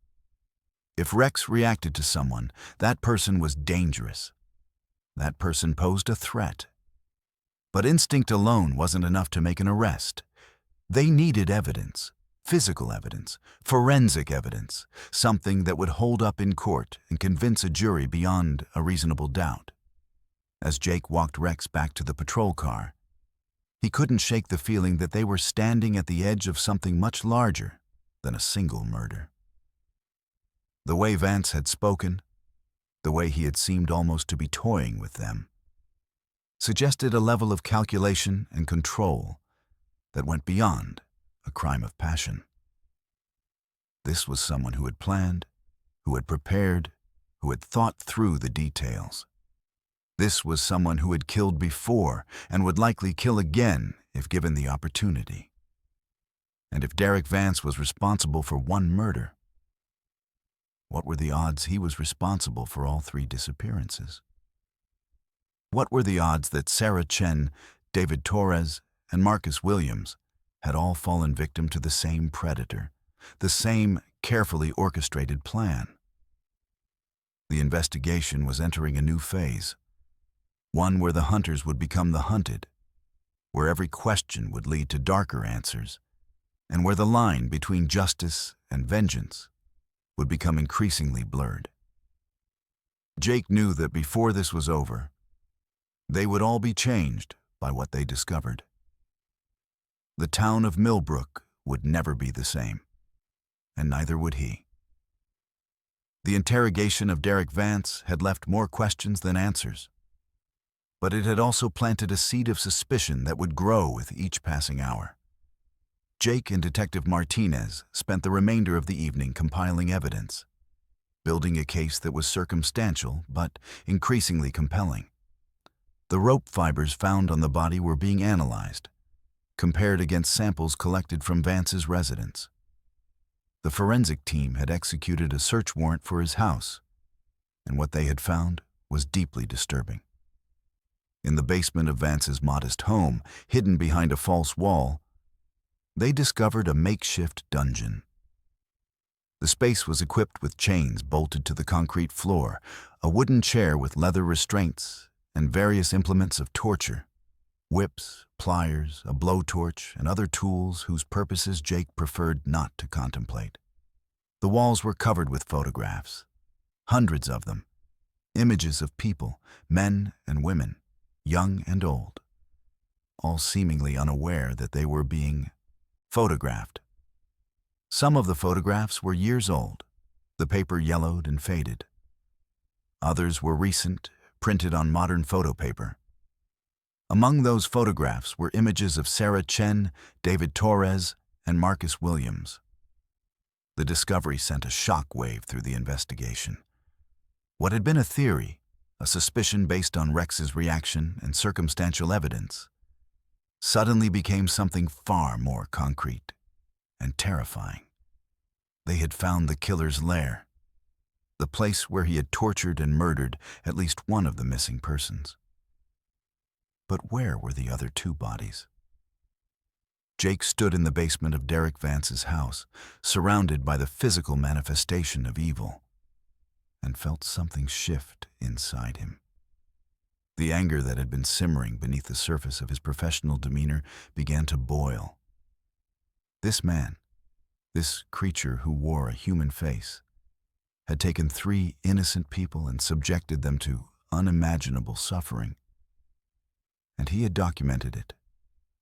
If Rex reacted to someone, that person was dangerous. That person posed a threat. But instinct alone wasn't enough to make an arrest. They needed evidence, physical evidence, forensic evidence, something that would hold up in court and convince a jury beyond a reasonable doubt. As Jake walked Rex back to the patrol car, he couldn't shake the feeling that they were standing at the edge of something much larger than a single murder. The way Vance had spoken, the way he had seemed almost to be toying with them, suggested a level of calculation and control that went beyond a crime of passion. This was someone who had planned, who had prepared, who had thought through the details. This was someone who had killed before and would likely kill again if given the opportunity. And if Derek Vance was responsible for one murder, what were the odds he was responsible for all three disappearances? What were the odds that Sarah Chen, David Torres, and Marcus Williams had all fallen victim to the same predator, the same carefully orchestrated plan? The investigation was entering a new phase, one where the hunters would become the hunted, where every question would lead to darker answers, and where the line between justice and vengeance would become increasingly blurred. Jake knew that before this was over, they would all be changed by what they discovered. The town of Millbrook would never be the same, and neither would he. The interrogation of Derek Vance had left more questions than answers, but it had also planted a seed of suspicion that would grow with each passing hour. Jake and Detective Martinez spent the remainder of the evening compiling evidence, building a case that was circumstantial but increasingly compelling. The rope fibers found on the body were being analyzed, compared against samples collected from Vance's residence. The forensic team had executed a search warrant for his house, and what they had found was deeply disturbing. In the basement of Vance's modest home, hidden behind a false wall, they discovered a makeshift dungeon. The space was equipped with chains bolted to the concrete floor, a wooden chair with leather restraints, and various implements of torture: whips, pliers, a blowtorch, and other tools whose purposes Jake preferred not to contemplate. The walls were covered with photographs, hundreds of them, images of people, men and women, young and old, all seemingly unaware that they were being photographed. Some of the photographs were years old, the paper yellowed and faded. Others were recent, printed on modern photo paper. Among those photographs were images of Sarah Chen, David Torres, and Marcus Williams. The discovery sent a shock wave through the investigation. What had been a theory, a suspicion based on Rex's reaction and circumstantial evidence, suddenly became something far more concrete and terrifying. They had found the killer's lair, the place where he had tortured and murdered at least one of the missing persons. But where were the other two bodies? Jake stood in the basement of Derek Vance's house, surrounded by the physical manifestation of evil, and felt something shift inside him. The anger that had been simmering beneath the surface of his professional demeanor began to boil. This man, this creature who wore a human face, had taken 3 innocent people and subjected them to unimaginable suffering. And he had documented it,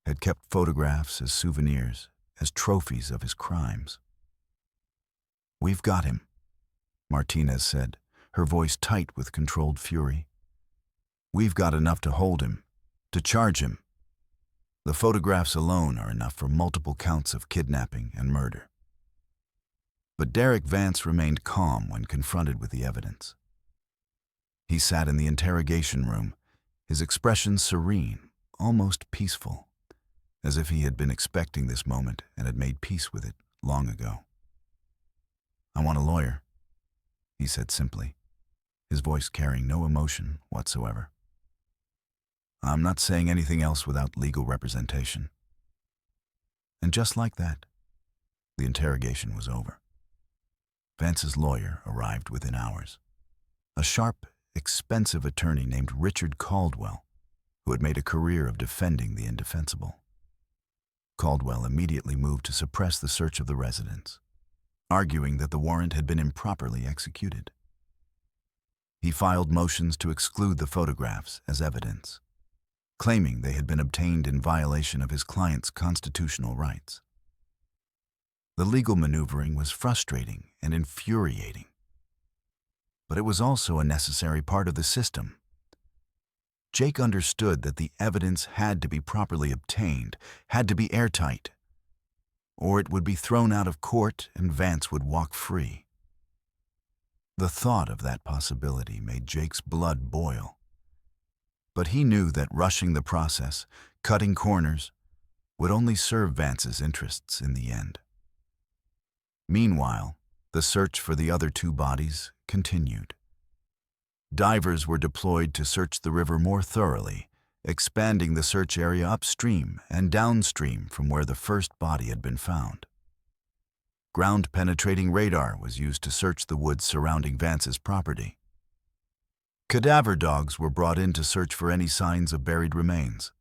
had kept photographs as souvenirs, as trophies of his crimes. "We've got him," Martinez said, her voice tight with controlled fury. "We've got enough to hold him, to charge him. The photographs alone are enough for multiple counts of kidnapping and murder." But Derek Vance remained calm when confronted with the evidence. He sat in the interrogation room, his expression serene, almost peaceful, as if he had been expecting this moment and had made peace with it long ago. "I want a lawyer," he said simply, his voice carrying no emotion whatsoever. "I'm not saying anything else without legal representation." And just like that, the interrogation was over. Vance's lawyer arrived within hours. A sharp, expensive attorney named Richard Caldwell, who had made a career of defending the indefensible. Caldwell immediately moved to suppress the search of the residence, arguing that the warrant had been improperly executed. He filed motions to exclude the photographs as evidence, claiming they had been obtained in violation of his client's constitutional rights. The legal maneuvering was frustrating and infuriating, but it was also a necessary part of the system. Jake understood that the evidence had to be properly obtained, had to be airtight. or it would be thrown out of court and Vance would walk free. The thought of that possibility made Jake's blood boil. But he knew that rushing the process, cutting corners, would only serve Vance's interests in the end. Meanwhile, the search for the other two bodies continued. Divers were deployed to search the river more thoroughly, expanding the search area upstream and downstream from where the first body had been found. Ground-penetrating radar was used to search the woods surrounding Vance's property. Cadaver dogs were brought in to search for any signs of buried remains.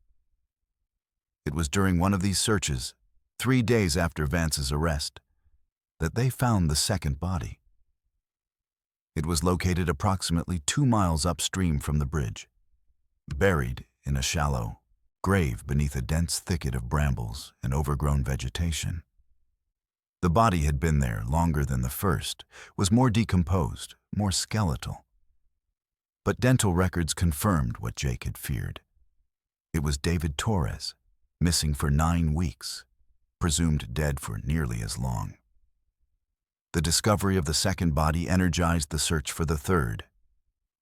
It was during one of these searches, 3 days after Vance's arrest, that they found the second body. It was located approximately 2 miles upstream from the bridge, buried in a shallow grave beneath a dense thicket of brambles and overgrown vegetation. The body had been there longer than the first, was more decomposed, more skeletal. But dental records confirmed what Jake had feared. It was David Torres, missing for 9 weeks, presumed dead for nearly as long. The discovery of the second body energized the search for the third.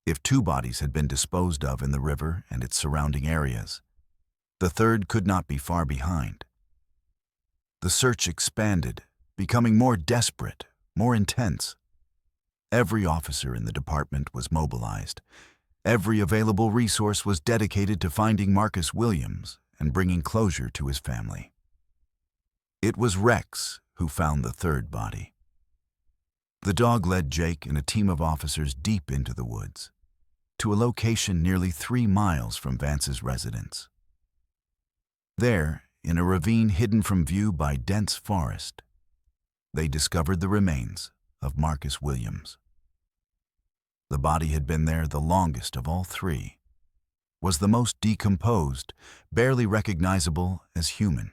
If 2 bodies had been disposed of in the river and its surrounding areas, the third could not be far behind. The search expanded, becoming more desperate, more intense. Every officer in the department was mobilized. Every available resource was dedicated to finding Marcus Williams and bringing closure to his family. It was Rex who found the third body. The dog led Jake and a team of officers deep into the woods, to a location nearly 3 miles from Vance's residence. There, in a ravine hidden from view by dense forest, they discovered the remains of Marcus Williams. The body had been there the longest of all 3, was the most decomposed, barely recognizable as human.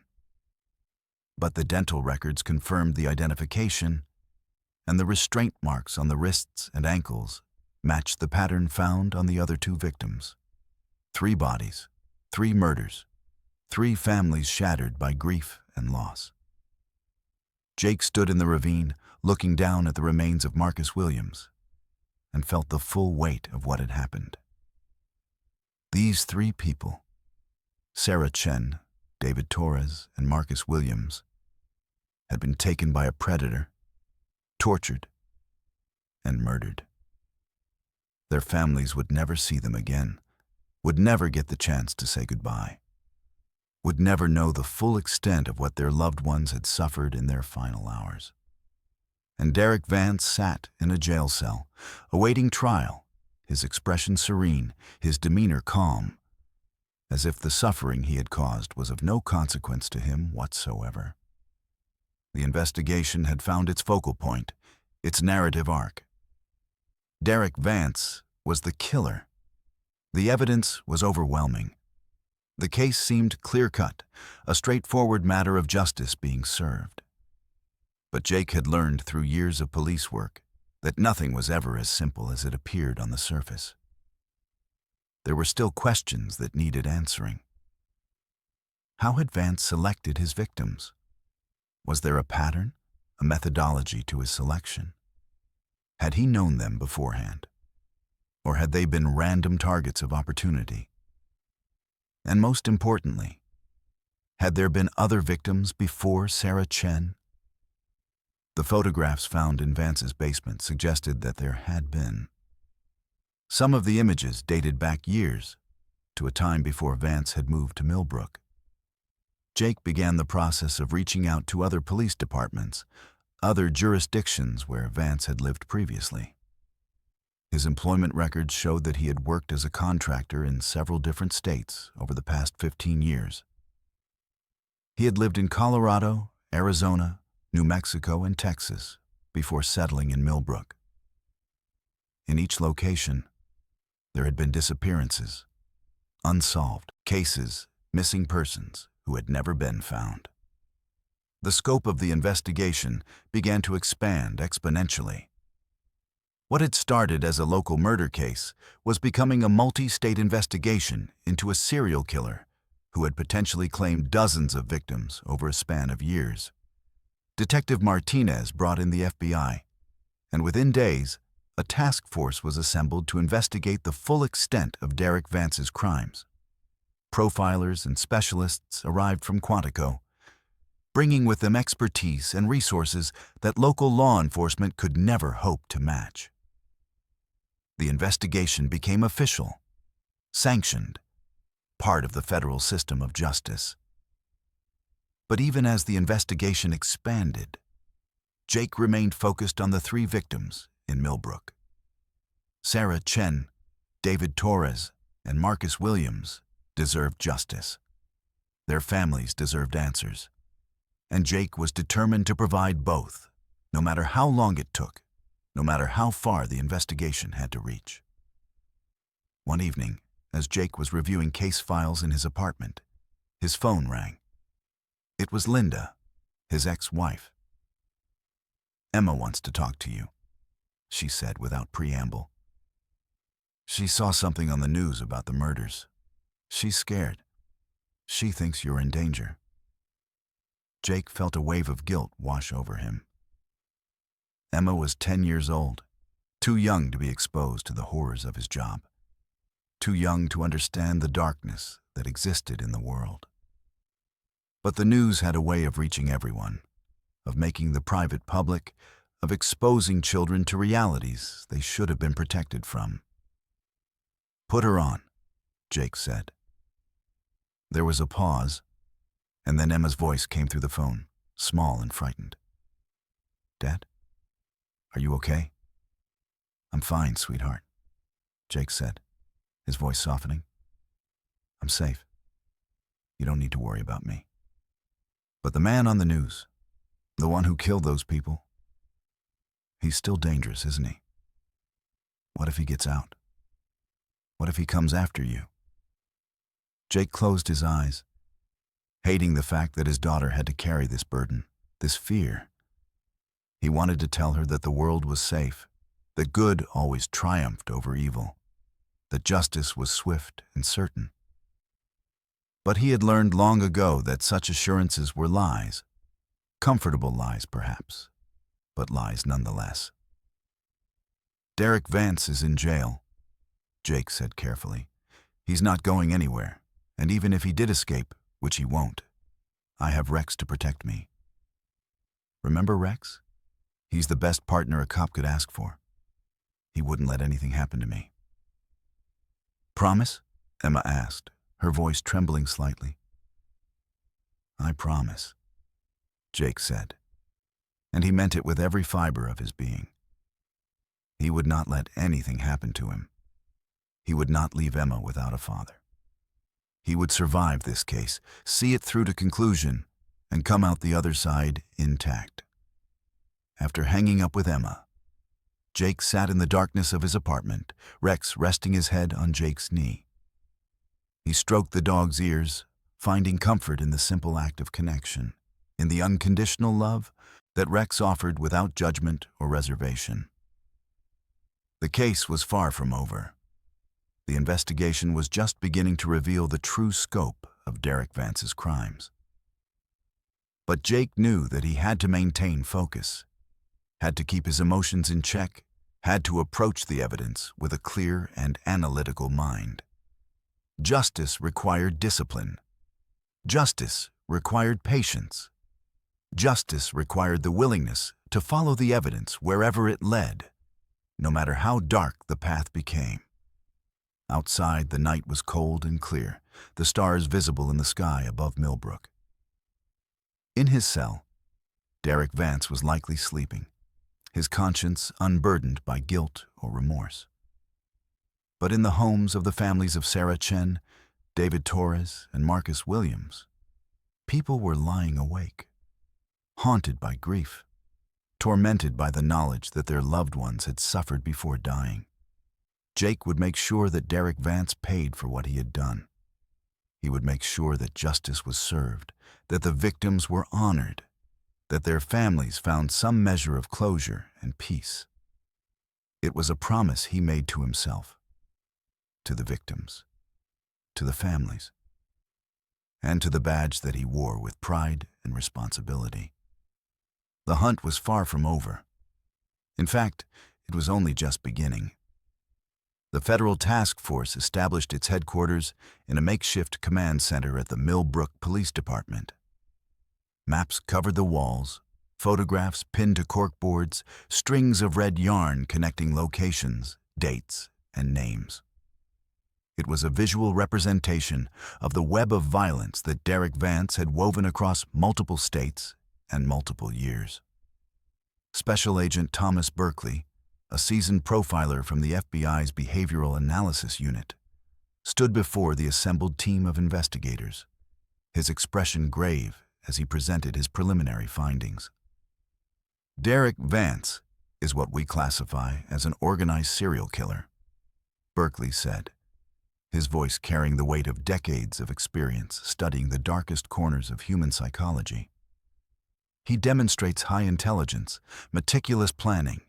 But the dental records confirmed the identification, and the restraint marks on the wrists and ankles matched the pattern found on the other 2 victims. 3 bodies, 3 murders, 3 families shattered by grief and loss. Jake stood in the ravine, looking down at the remains of Marcus Williams, and felt the full weight of what had happened. These 3 people, Sarah Chen, David Torres, and Marcus Williams, had been taken by a predator, tortured, and murdered. Their families would never see them again, would never get the chance to say goodbye, would never know the full extent of what their loved ones had suffered in their final hours. And Derek Vance sat in a jail cell, awaiting trial, his expression serene, his demeanor calm, as if the suffering he had caused was of no consequence to him whatsoever. The investigation had found its focal point, its narrative arc. Derek Vance was the killer. The evidence was overwhelming. The case seemed clear-cut, a straightforward matter of justice being served. But Jake had learned through years of police work that nothing was ever as simple as it appeared on the surface. There were still questions that needed answering. How had Vance selected his victims? Was there a pattern, a methodology to his selection? Had he known them beforehand? Or had they been random targets of opportunity? And most importantly, had there been other victims before Sarah Chen? The photographs found in Vance's basement suggested that there had been. Some of the images dated back years, to a time before Vance had moved to Millbrook. Jake began the process of reaching out to other police departments, other jurisdictions where Vance had lived previously. His employment records showed that he had worked as a contractor in several different states over the past 15 years. He had lived in Colorado, Arizona, New Mexico, and Texas before settling in Millbrook. In each location, there had been disappearances, unsolved cases, missing persons who had never been found. The scope of the investigation began to expand exponentially. What had started as a local murder case was becoming a multi-state investigation into a serial killer who had potentially claimed dozens of victims over a span of years. Detective Martinez brought in the FBI, and within days, a task force was assembled to investigate the full extent of Derek Vance's crimes. Profilers and specialists arrived from Quantico, bringing with them expertise and resources that local law enforcement could never hope to match. The investigation became official, sanctioned, part of the federal system of justice. But even as the investigation expanded, Jake remained focused on the 3 victims in Millbrook. Sarah Chen, David Torres, and Marcus Williams deserved justice. Their families deserved answers. And Jake was determined to provide both, no matter how long it took, no matter how far the investigation had to reach. One evening, as Jake was reviewing case files in his apartment, his phone rang. It was Linda, his ex-wife. "Emma wants to talk to you," she said without preamble. "She saw something on the news about the murders. She's scared. She thinks you're in danger." Jake felt a wave of guilt wash over him. Emma was 10 years old, too young to be exposed to the horrors of his job, too young to understand the darkness that existed in the world. But the news had a way of reaching everyone, of making the private public, of exposing children to realities they should have been protected from. "Put her on," Jake said. There was a pause, and then Emma's voice came through the phone, small and frightened. "Dad? Are you okay?" "I'm fine, sweetheart," Jake said, his voice softening. "I'm safe. You don't need to worry about me. But the man on the news, the one who killed those people, he's still dangerous, isn't he? What if he gets out? What if he comes after you?" Jake closed his eyes, hating the fact that his daughter had to carry this burden, this fear. He wanted to tell her that the world was safe, that good always triumphed over evil, that justice was swift and certain. But he had learned long ago that such assurances were lies, comfortable lies perhaps, but lies nonetheless. "Derek Vance is in jail," Jake said carefully. "He's not going anywhere, and even if he did escape, which he won't, I have Rex to protect me. Remember Rex? He's the best partner a cop could ask for. He wouldn't let anything happen to me." "Promise?" Emma asked, her voice trembling slightly. "I promise," Jake said, and he meant it with every fiber of his being. He would not let anything happen to him. He would not leave Emma without a father. He would survive this case, see it through to conclusion, and come out the other side intact. After hanging up with Emma, Jake sat in the darkness of his apartment, Rex resting his head on Jake's knee. He stroked the dog's ears, finding comfort in the simple act of connection, in the unconditional love that Rex offered without judgment or reservation. The case was far from over. The investigation was just beginning to reveal the true scope of Derek Vance's crimes. But Jake knew that he had to maintain focus, had to keep his emotions in check, had to approach the evidence with a clear and analytical mind. Justice required discipline. Justice required patience. Justice required the willingness to follow the evidence wherever it led, no matter how dark the path became. Outside, the night was cold and clear, the stars visible in the sky above Millbrook. In his cell, Derek Vance was likely sleeping, his conscience unburdened by guilt or remorse. But in the homes of the families of Sarah Chen, David Torres, and Marcus Williams, people were lying awake, haunted by grief, tormented by the knowledge that their loved ones had suffered before dying. Jake would make sure that Derek Vance paid for what he had done. He would make sure that justice was served, that the victims were honored, that their families found some measure of closure and peace. It was a promise he made to himself, to the victims, to the families, and to the badge that he wore with pride and responsibility. The hunt was far from over. In fact, it was only just beginning. The federal task force established its headquarters in a makeshift command center at the Millbrook Police Department. Maps covered the walls, photographs pinned to corkboards, strings of red yarn connecting locations, dates, and names. It was a visual representation of the web of violence that Derek Vance had woven across multiple states and multiple years. Special Agent Thomas Berkeley, a seasoned profiler from the FBI's Behavioral Analysis Unit, stood before the assembled team of investigators, his expression grave as he presented his preliminary findings. Derek Vance is what we classify as an organized serial killer, Berkeley said, his voice carrying the weight of decades of experience studying the darkest corners of human psychology. He demonstrates high intelligence, meticulous planning,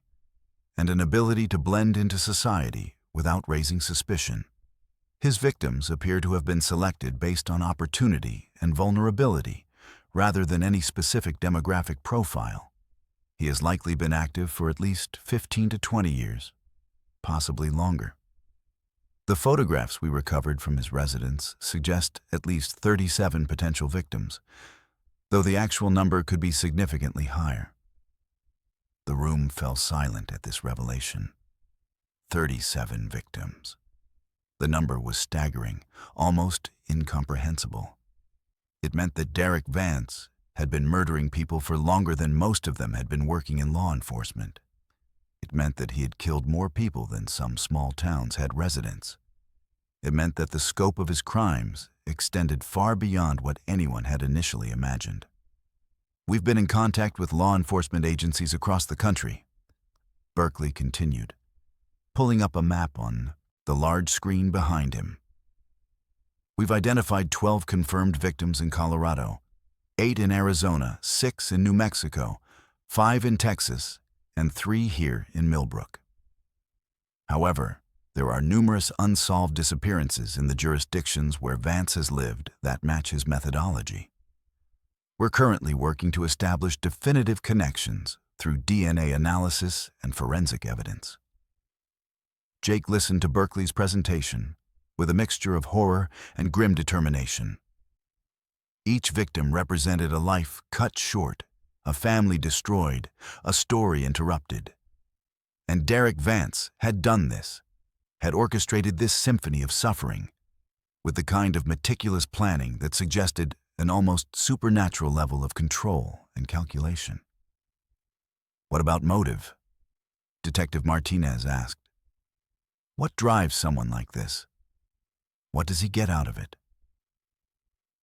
and an ability to blend into society without raising suspicion. His victims appear to have been selected based on opportunity and vulnerability, rather than any specific demographic profile. He has likely been active for at least 15 to 20 years, possibly longer. The photographs we recovered from his residence suggest at least 37 potential victims, though the actual number could be significantly higher. The room fell silent at this revelation. 37 victims. The number was staggering, almost incomprehensible. It meant that Derek Vance had been murdering people for longer than most of them had been working in law enforcement. It meant that he had killed more people than some small towns had residents. It meant that the scope of his crimes extended far beyond what anyone had initially imagined. We've been in contact with law enforcement agencies across the country, Berkeley continued, pulling up a map on the large screen behind him. We've identified 12 confirmed victims in Colorado, 8 in Arizona, 6 in New Mexico, 5 in Texas, and 3 here in Millbrook. However, there are numerous unsolved disappearances in the jurisdictions where Vance has lived that match his methodology. We're currently working to establish definitive connections through DNA analysis and forensic evidence. Jake listened to Berkeley's presentation with a mixture of horror and grim determination. Each victim represented a life cut short, a family destroyed, a story interrupted. And Derek Vance had done this, had orchestrated this symphony of suffering, with the kind of meticulous planning that suggested an almost supernatural level of control and calculation. What about motive? Detective Martinez asked. What drives someone like this? What does he get out of it?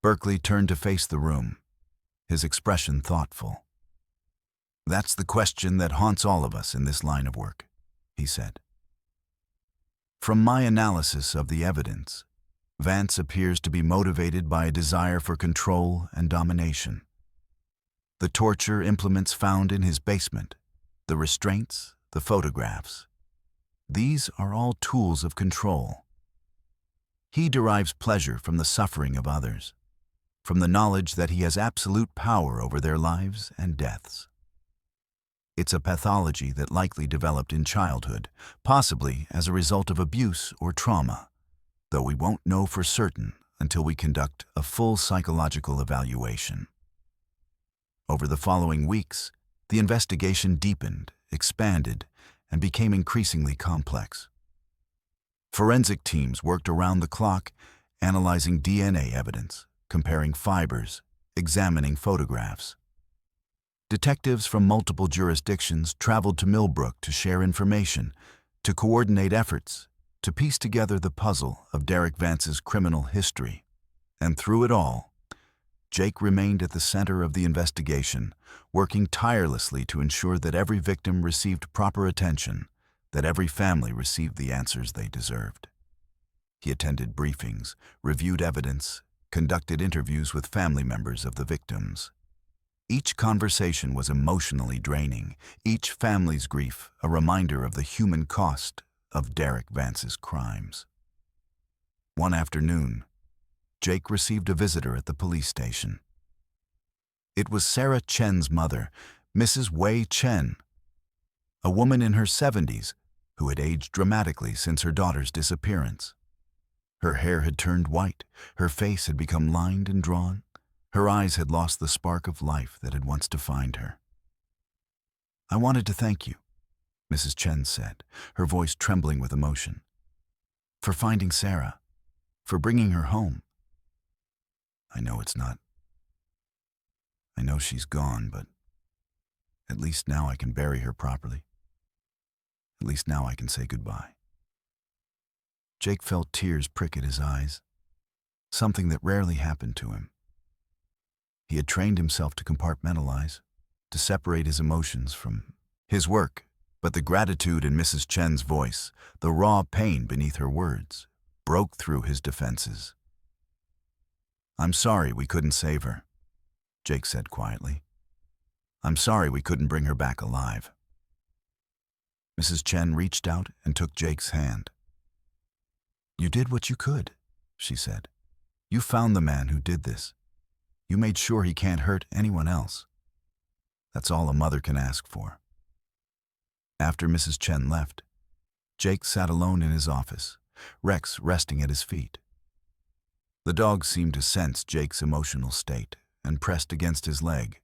Berkeley turned to face the room, his expression thoughtful. That's the question that haunts all of us in this line of work, he said. From my analysis of the evidence, Vance appears to be motivated by a desire for control and domination. The torture implements found in his basement, the restraints, the photographs, these are all tools of control. He derives pleasure from the suffering of others, from the knowledge that he has absolute power over their lives and deaths. It's a pathology that likely developed in childhood, possibly as a result of abuse or trauma, though we won't know for certain until we conduct a full psychological evaluation. Over the following weeks, the investigation deepened, expanded, and became increasingly complex. Forensic teams worked around the clock, analyzing DNA evidence, comparing fibers, examining photographs. Detectives from multiple jurisdictions traveled to Millbrook to share information, to coordinate efforts, to piece together the puzzle of Derek Vance's criminal history. And through it all, Jake remained at the center of the investigation, working tirelessly to ensure that every victim received proper attention, that every family received the answers they deserved. He attended briefings, reviewed evidence, conducted interviews with family members of the victims. Each conversation was emotionally draining, each family's grief a reminder of the human cost of Derek Vance's crimes. One afternoon, Jake received a visitor at the police station. It was Sarah Chen's mother, Mrs. Wei Chen, a woman in her 70s who had aged dramatically since her daughter's disappearance. Her hair had turned white, her face had become lined and drawn, her eyes had lost the spark of life that had once defined her. "I wanted to thank you," Mrs. Chen said, her voice trembling with emotion, "for finding Sarah, for bringing her home. I know it's not. I know she's gone, but at least now I can bury her properly. At least now I can say goodbye." Jake felt tears prick at his eyes, something that rarely happened to him. He had trained himself to compartmentalize, to separate his emotions from his work, but the gratitude in Mrs. Chen's voice, the raw pain beneath her words, broke through his defenses. "I'm sorry we couldn't save her," Jake said quietly. "I'm sorry we couldn't bring her back alive." Mrs. Chen reached out and took Jake's hand. "You did what you could," she said. "You found the man who did this. You made sure he can't hurt anyone else. That's all a mother can ask for." After Mrs. Chen left, Jake sat alone in his office, Rex resting at his feet. The dog seemed to sense Jake's emotional state and pressed against his leg,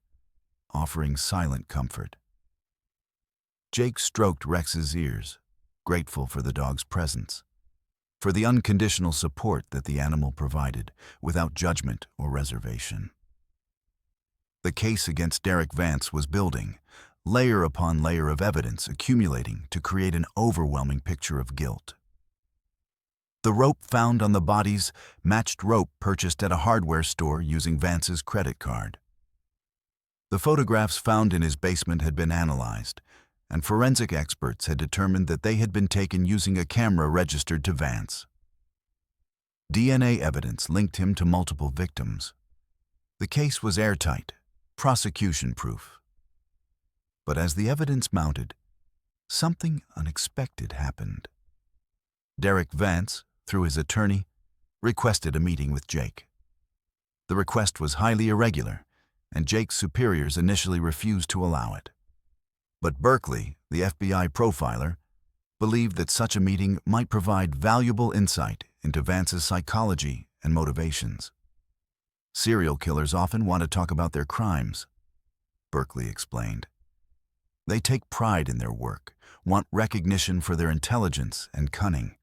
offering silent comfort. Jake stroked Rex's ears, grateful for the dog's presence, for the unconditional support that the animal provided, without judgment or reservation. The case against Derek Vance was building, layer upon layer of evidence accumulating to create an overwhelming picture of guilt. The rope found on the bodies matched rope purchased at a hardware store using Vance's credit card. The photographs found in his basement had been analyzed, and forensic experts had determined that they had been taken using a camera registered to Vance. DNA evidence linked him to multiple victims. The case was airtight, prosecution-proof. But as the evidence mounted, something unexpected happened. Derek Vance, through his attorney, requested a meeting with Jake. The request was highly irregular, and Jake's superiors initially refused to allow it. But Berkeley, the FBI profiler, believed that such a meeting might provide valuable insight into Vance's psychology and motivations. "Serial killers often want to talk about their crimes," Berkeley explained. "They take pride in their work, want recognition for their intelligence and cunning.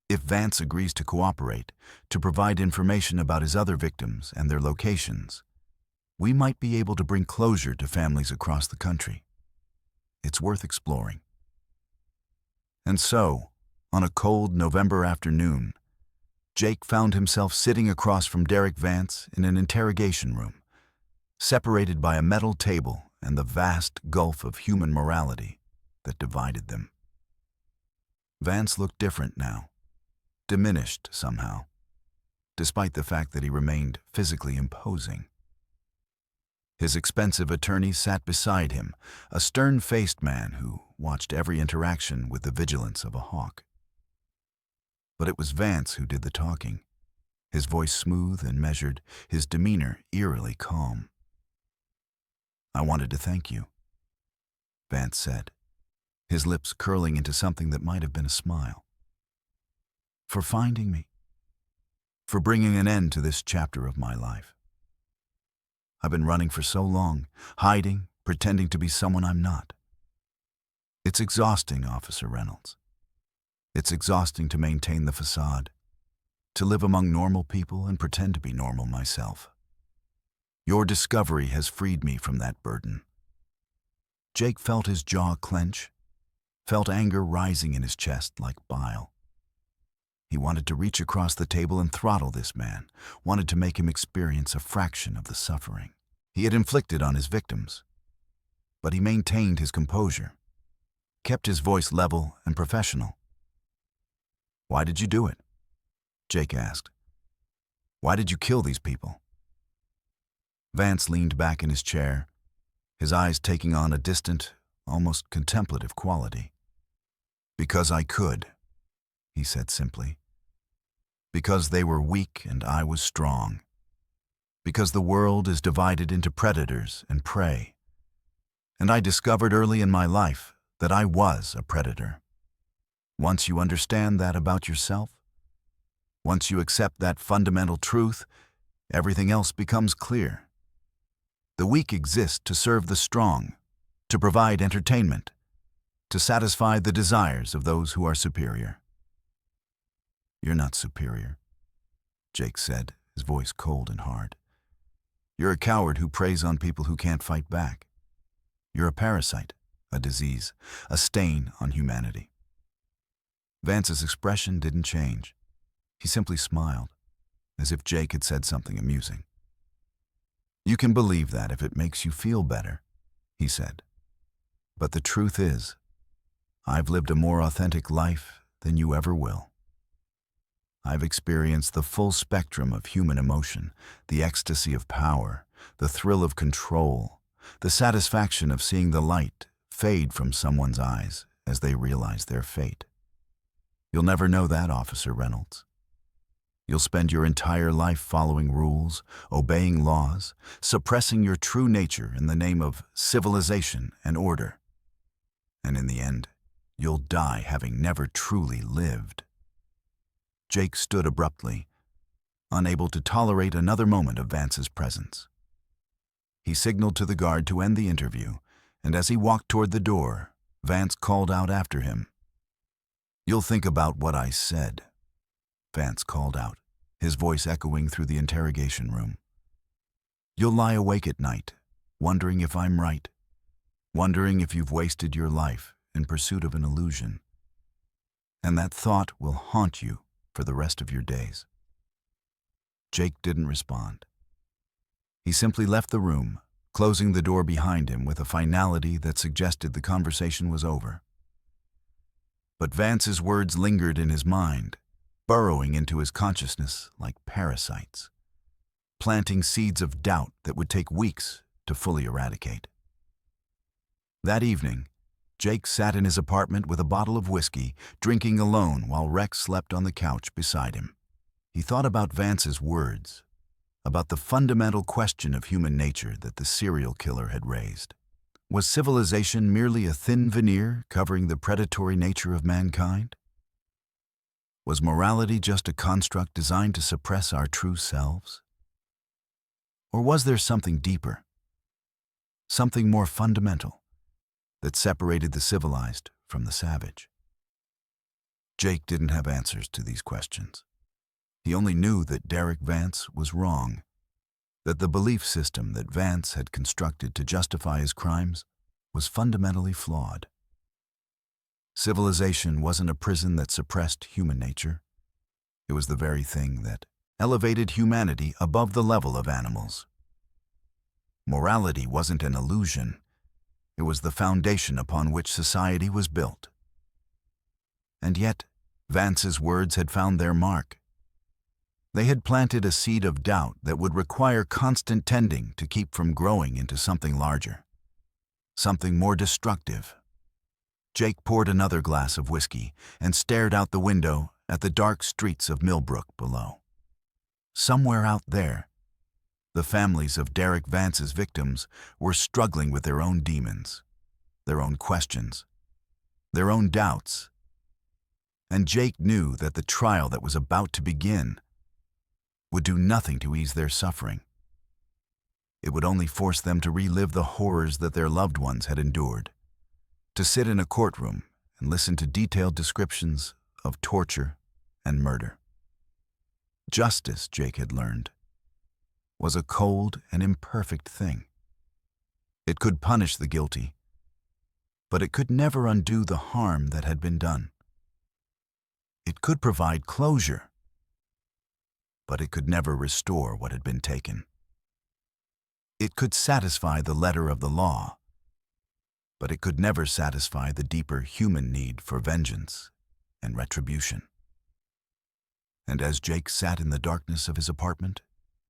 If Vance agrees to cooperate, to provide information about his other victims and their locations, we might be able to bring closure to families across the country. It's worth exploring." And so, on a cold November afternoon, Jake found himself sitting across from Derek Vance in an interrogation room, separated by a metal table and the vast gulf of human morality that divided them. Vance looked different now, diminished somehow, despite the fact that he remained physically imposing. His expensive attorney sat beside him, a stern-faced man who watched every interaction with the vigilance of a hawk. But it was Vance who did the talking, his voice smooth and measured, his demeanor eerily calm. "I wanted to thank you," Vance said, his lips curling into something that might have been a smile. "For finding me, for bringing an end to this chapter of my life. I've been running for so long, hiding, pretending to be someone I'm not. It's exhausting, Officer Reynolds. It's exhausting to maintain the facade, to live among normal people and pretend to be normal myself. Your discovery has freed me from that burden." Jake felt his jaw clench, felt anger rising in his chest like bile. He wanted to reach across the table and throttle this man, wanted to make him experience a fraction of the suffering he had inflicted on his victims. But he maintained his composure, kept his voice level and professional. "Why did you do it?" Jake asked. "Why did you kill these people?" Vance leaned back in his chair, his eyes taking on a distant, almost contemplative quality. "Because I could," he said simply. "Because they were weak and I was strong. Because the world is divided into predators and prey. And I discovered early in my life that I was a predator. Once you understand that about yourself, once you accept that fundamental truth, everything else becomes clear. The weak exist to serve the strong, to provide entertainment, to satisfy the desires of those who are superior. You're not superior, Jake said, his voice cold and hard. You're a coward who preys on people who can't fight back. You're a parasite, a disease, a stain on humanity. Vance's expression didn't change. He simply smiled, as if Jake had said something amusing. You can believe that if it makes you feel better, he said. But the truth is, I've lived a more authentic life than you ever will. I've experienced the full spectrum of human emotion, the ecstasy of power, the thrill of control, the satisfaction of seeing the light fade from someone's eyes as they realize their fate. You'll never know that, Officer Reynolds. You'll spend your entire life following rules, obeying laws, suppressing your true nature in the name of civilization and order. And in the end, you'll die having never truly lived. Jake stood abruptly, unable to tolerate another moment of Vance's presence. He signaled to the guard to end the interview, and as he walked toward the door, Vance called out after him. "You'll think about what I said," Vance called out, his voice echoing through the interrogation room. "You'll lie awake at night, wondering if I'm right, wondering if you've wasted your life in pursuit of an illusion. And that thought will haunt you for the rest of your days." Jake didn't respond. He simply left the room, closing the door behind him with a finality that suggested the conversation was over. But Vance's words lingered in his mind, burrowing into his consciousness like parasites, planting seeds of doubt that would take weeks to fully eradicate. That evening, Jake sat in his apartment with a bottle of whiskey, drinking alone while Rex slept on the couch beside him. He thought about Vance's words, about the fundamental question of human nature that the serial killer had raised. Was civilization merely a thin veneer covering the predatory nature of mankind? Was morality just a construct designed to suppress our true selves? Or was there something deeper, something more fundamental, that separated the civilized from the savage? Jake didn't have answers to these questions. He only knew that Derek Vance was wrong, that the belief system that Vance had constructed to justify his crimes was fundamentally flawed. Civilization wasn't a prison that suppressed human nature. It was the very thing that elevated humanity above the level of animals. Morality wasn't an illusion. It was the foundation upon which society was built. And yet, Vance's words had found their mark. They had planted a seed of doubt that would require constant tending to keep from growing into something larger, something more destructive. Jake poured another glass of whiskey and stared out the window at the dark streets of Millbrook below. Somewhere out there, the families of Derek Vance's victims were struggling with their own demons, their own questions, their own doubts. And Jake knew that the trial that was about to begin would do nothing to ease their suffering. It would only force them to relive the horrors that their loved ones had endured, to sit in a courtroom and listen to detailed descriptions of torture and murder. Justice, Jake had learned, was a cold and imperfect thing. It could punish the guilty, but it could never undo the harm that had been done. It could provide closure, but it could never restore what had been taken. It could satisfy the letter of the law, but it could never satisfy the deeper human need for vengeance and retribution. And as Jake sat in the darkness of his apartment,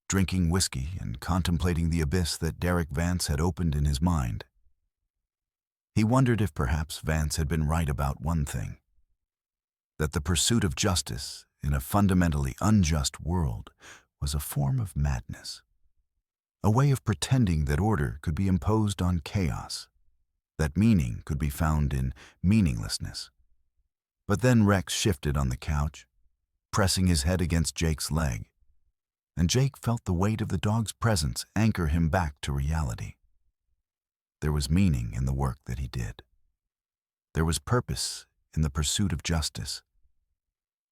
drinking whiskey and contemplating the abyss that Derek Vance had opened in his mind, he wondered if perhaps Vance had been right about one thing, that the pursuit of justice in a fundamentally unjust world was a form of madness, a way of pretending that order could be imposed on chaos. that meaning could be found in meaninglessness. But then Rex shifted on the couch, pressing his head against Jake's leg, and Jake felt the weight of the dog's presence anchor him back to reality. There was meaning in the work that he did. There was purpose in the pursuit of justice.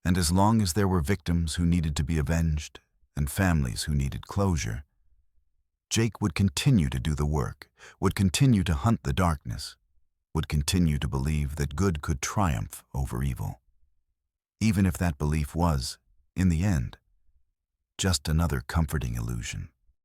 And as long as there were victims who needed to be avenged and families who needed closure, Jake would continue to do the work, would continue to hunt the darkness, would continue to believe that good could triumph over evil, even if that belief was, in the end, just another comforting illusion.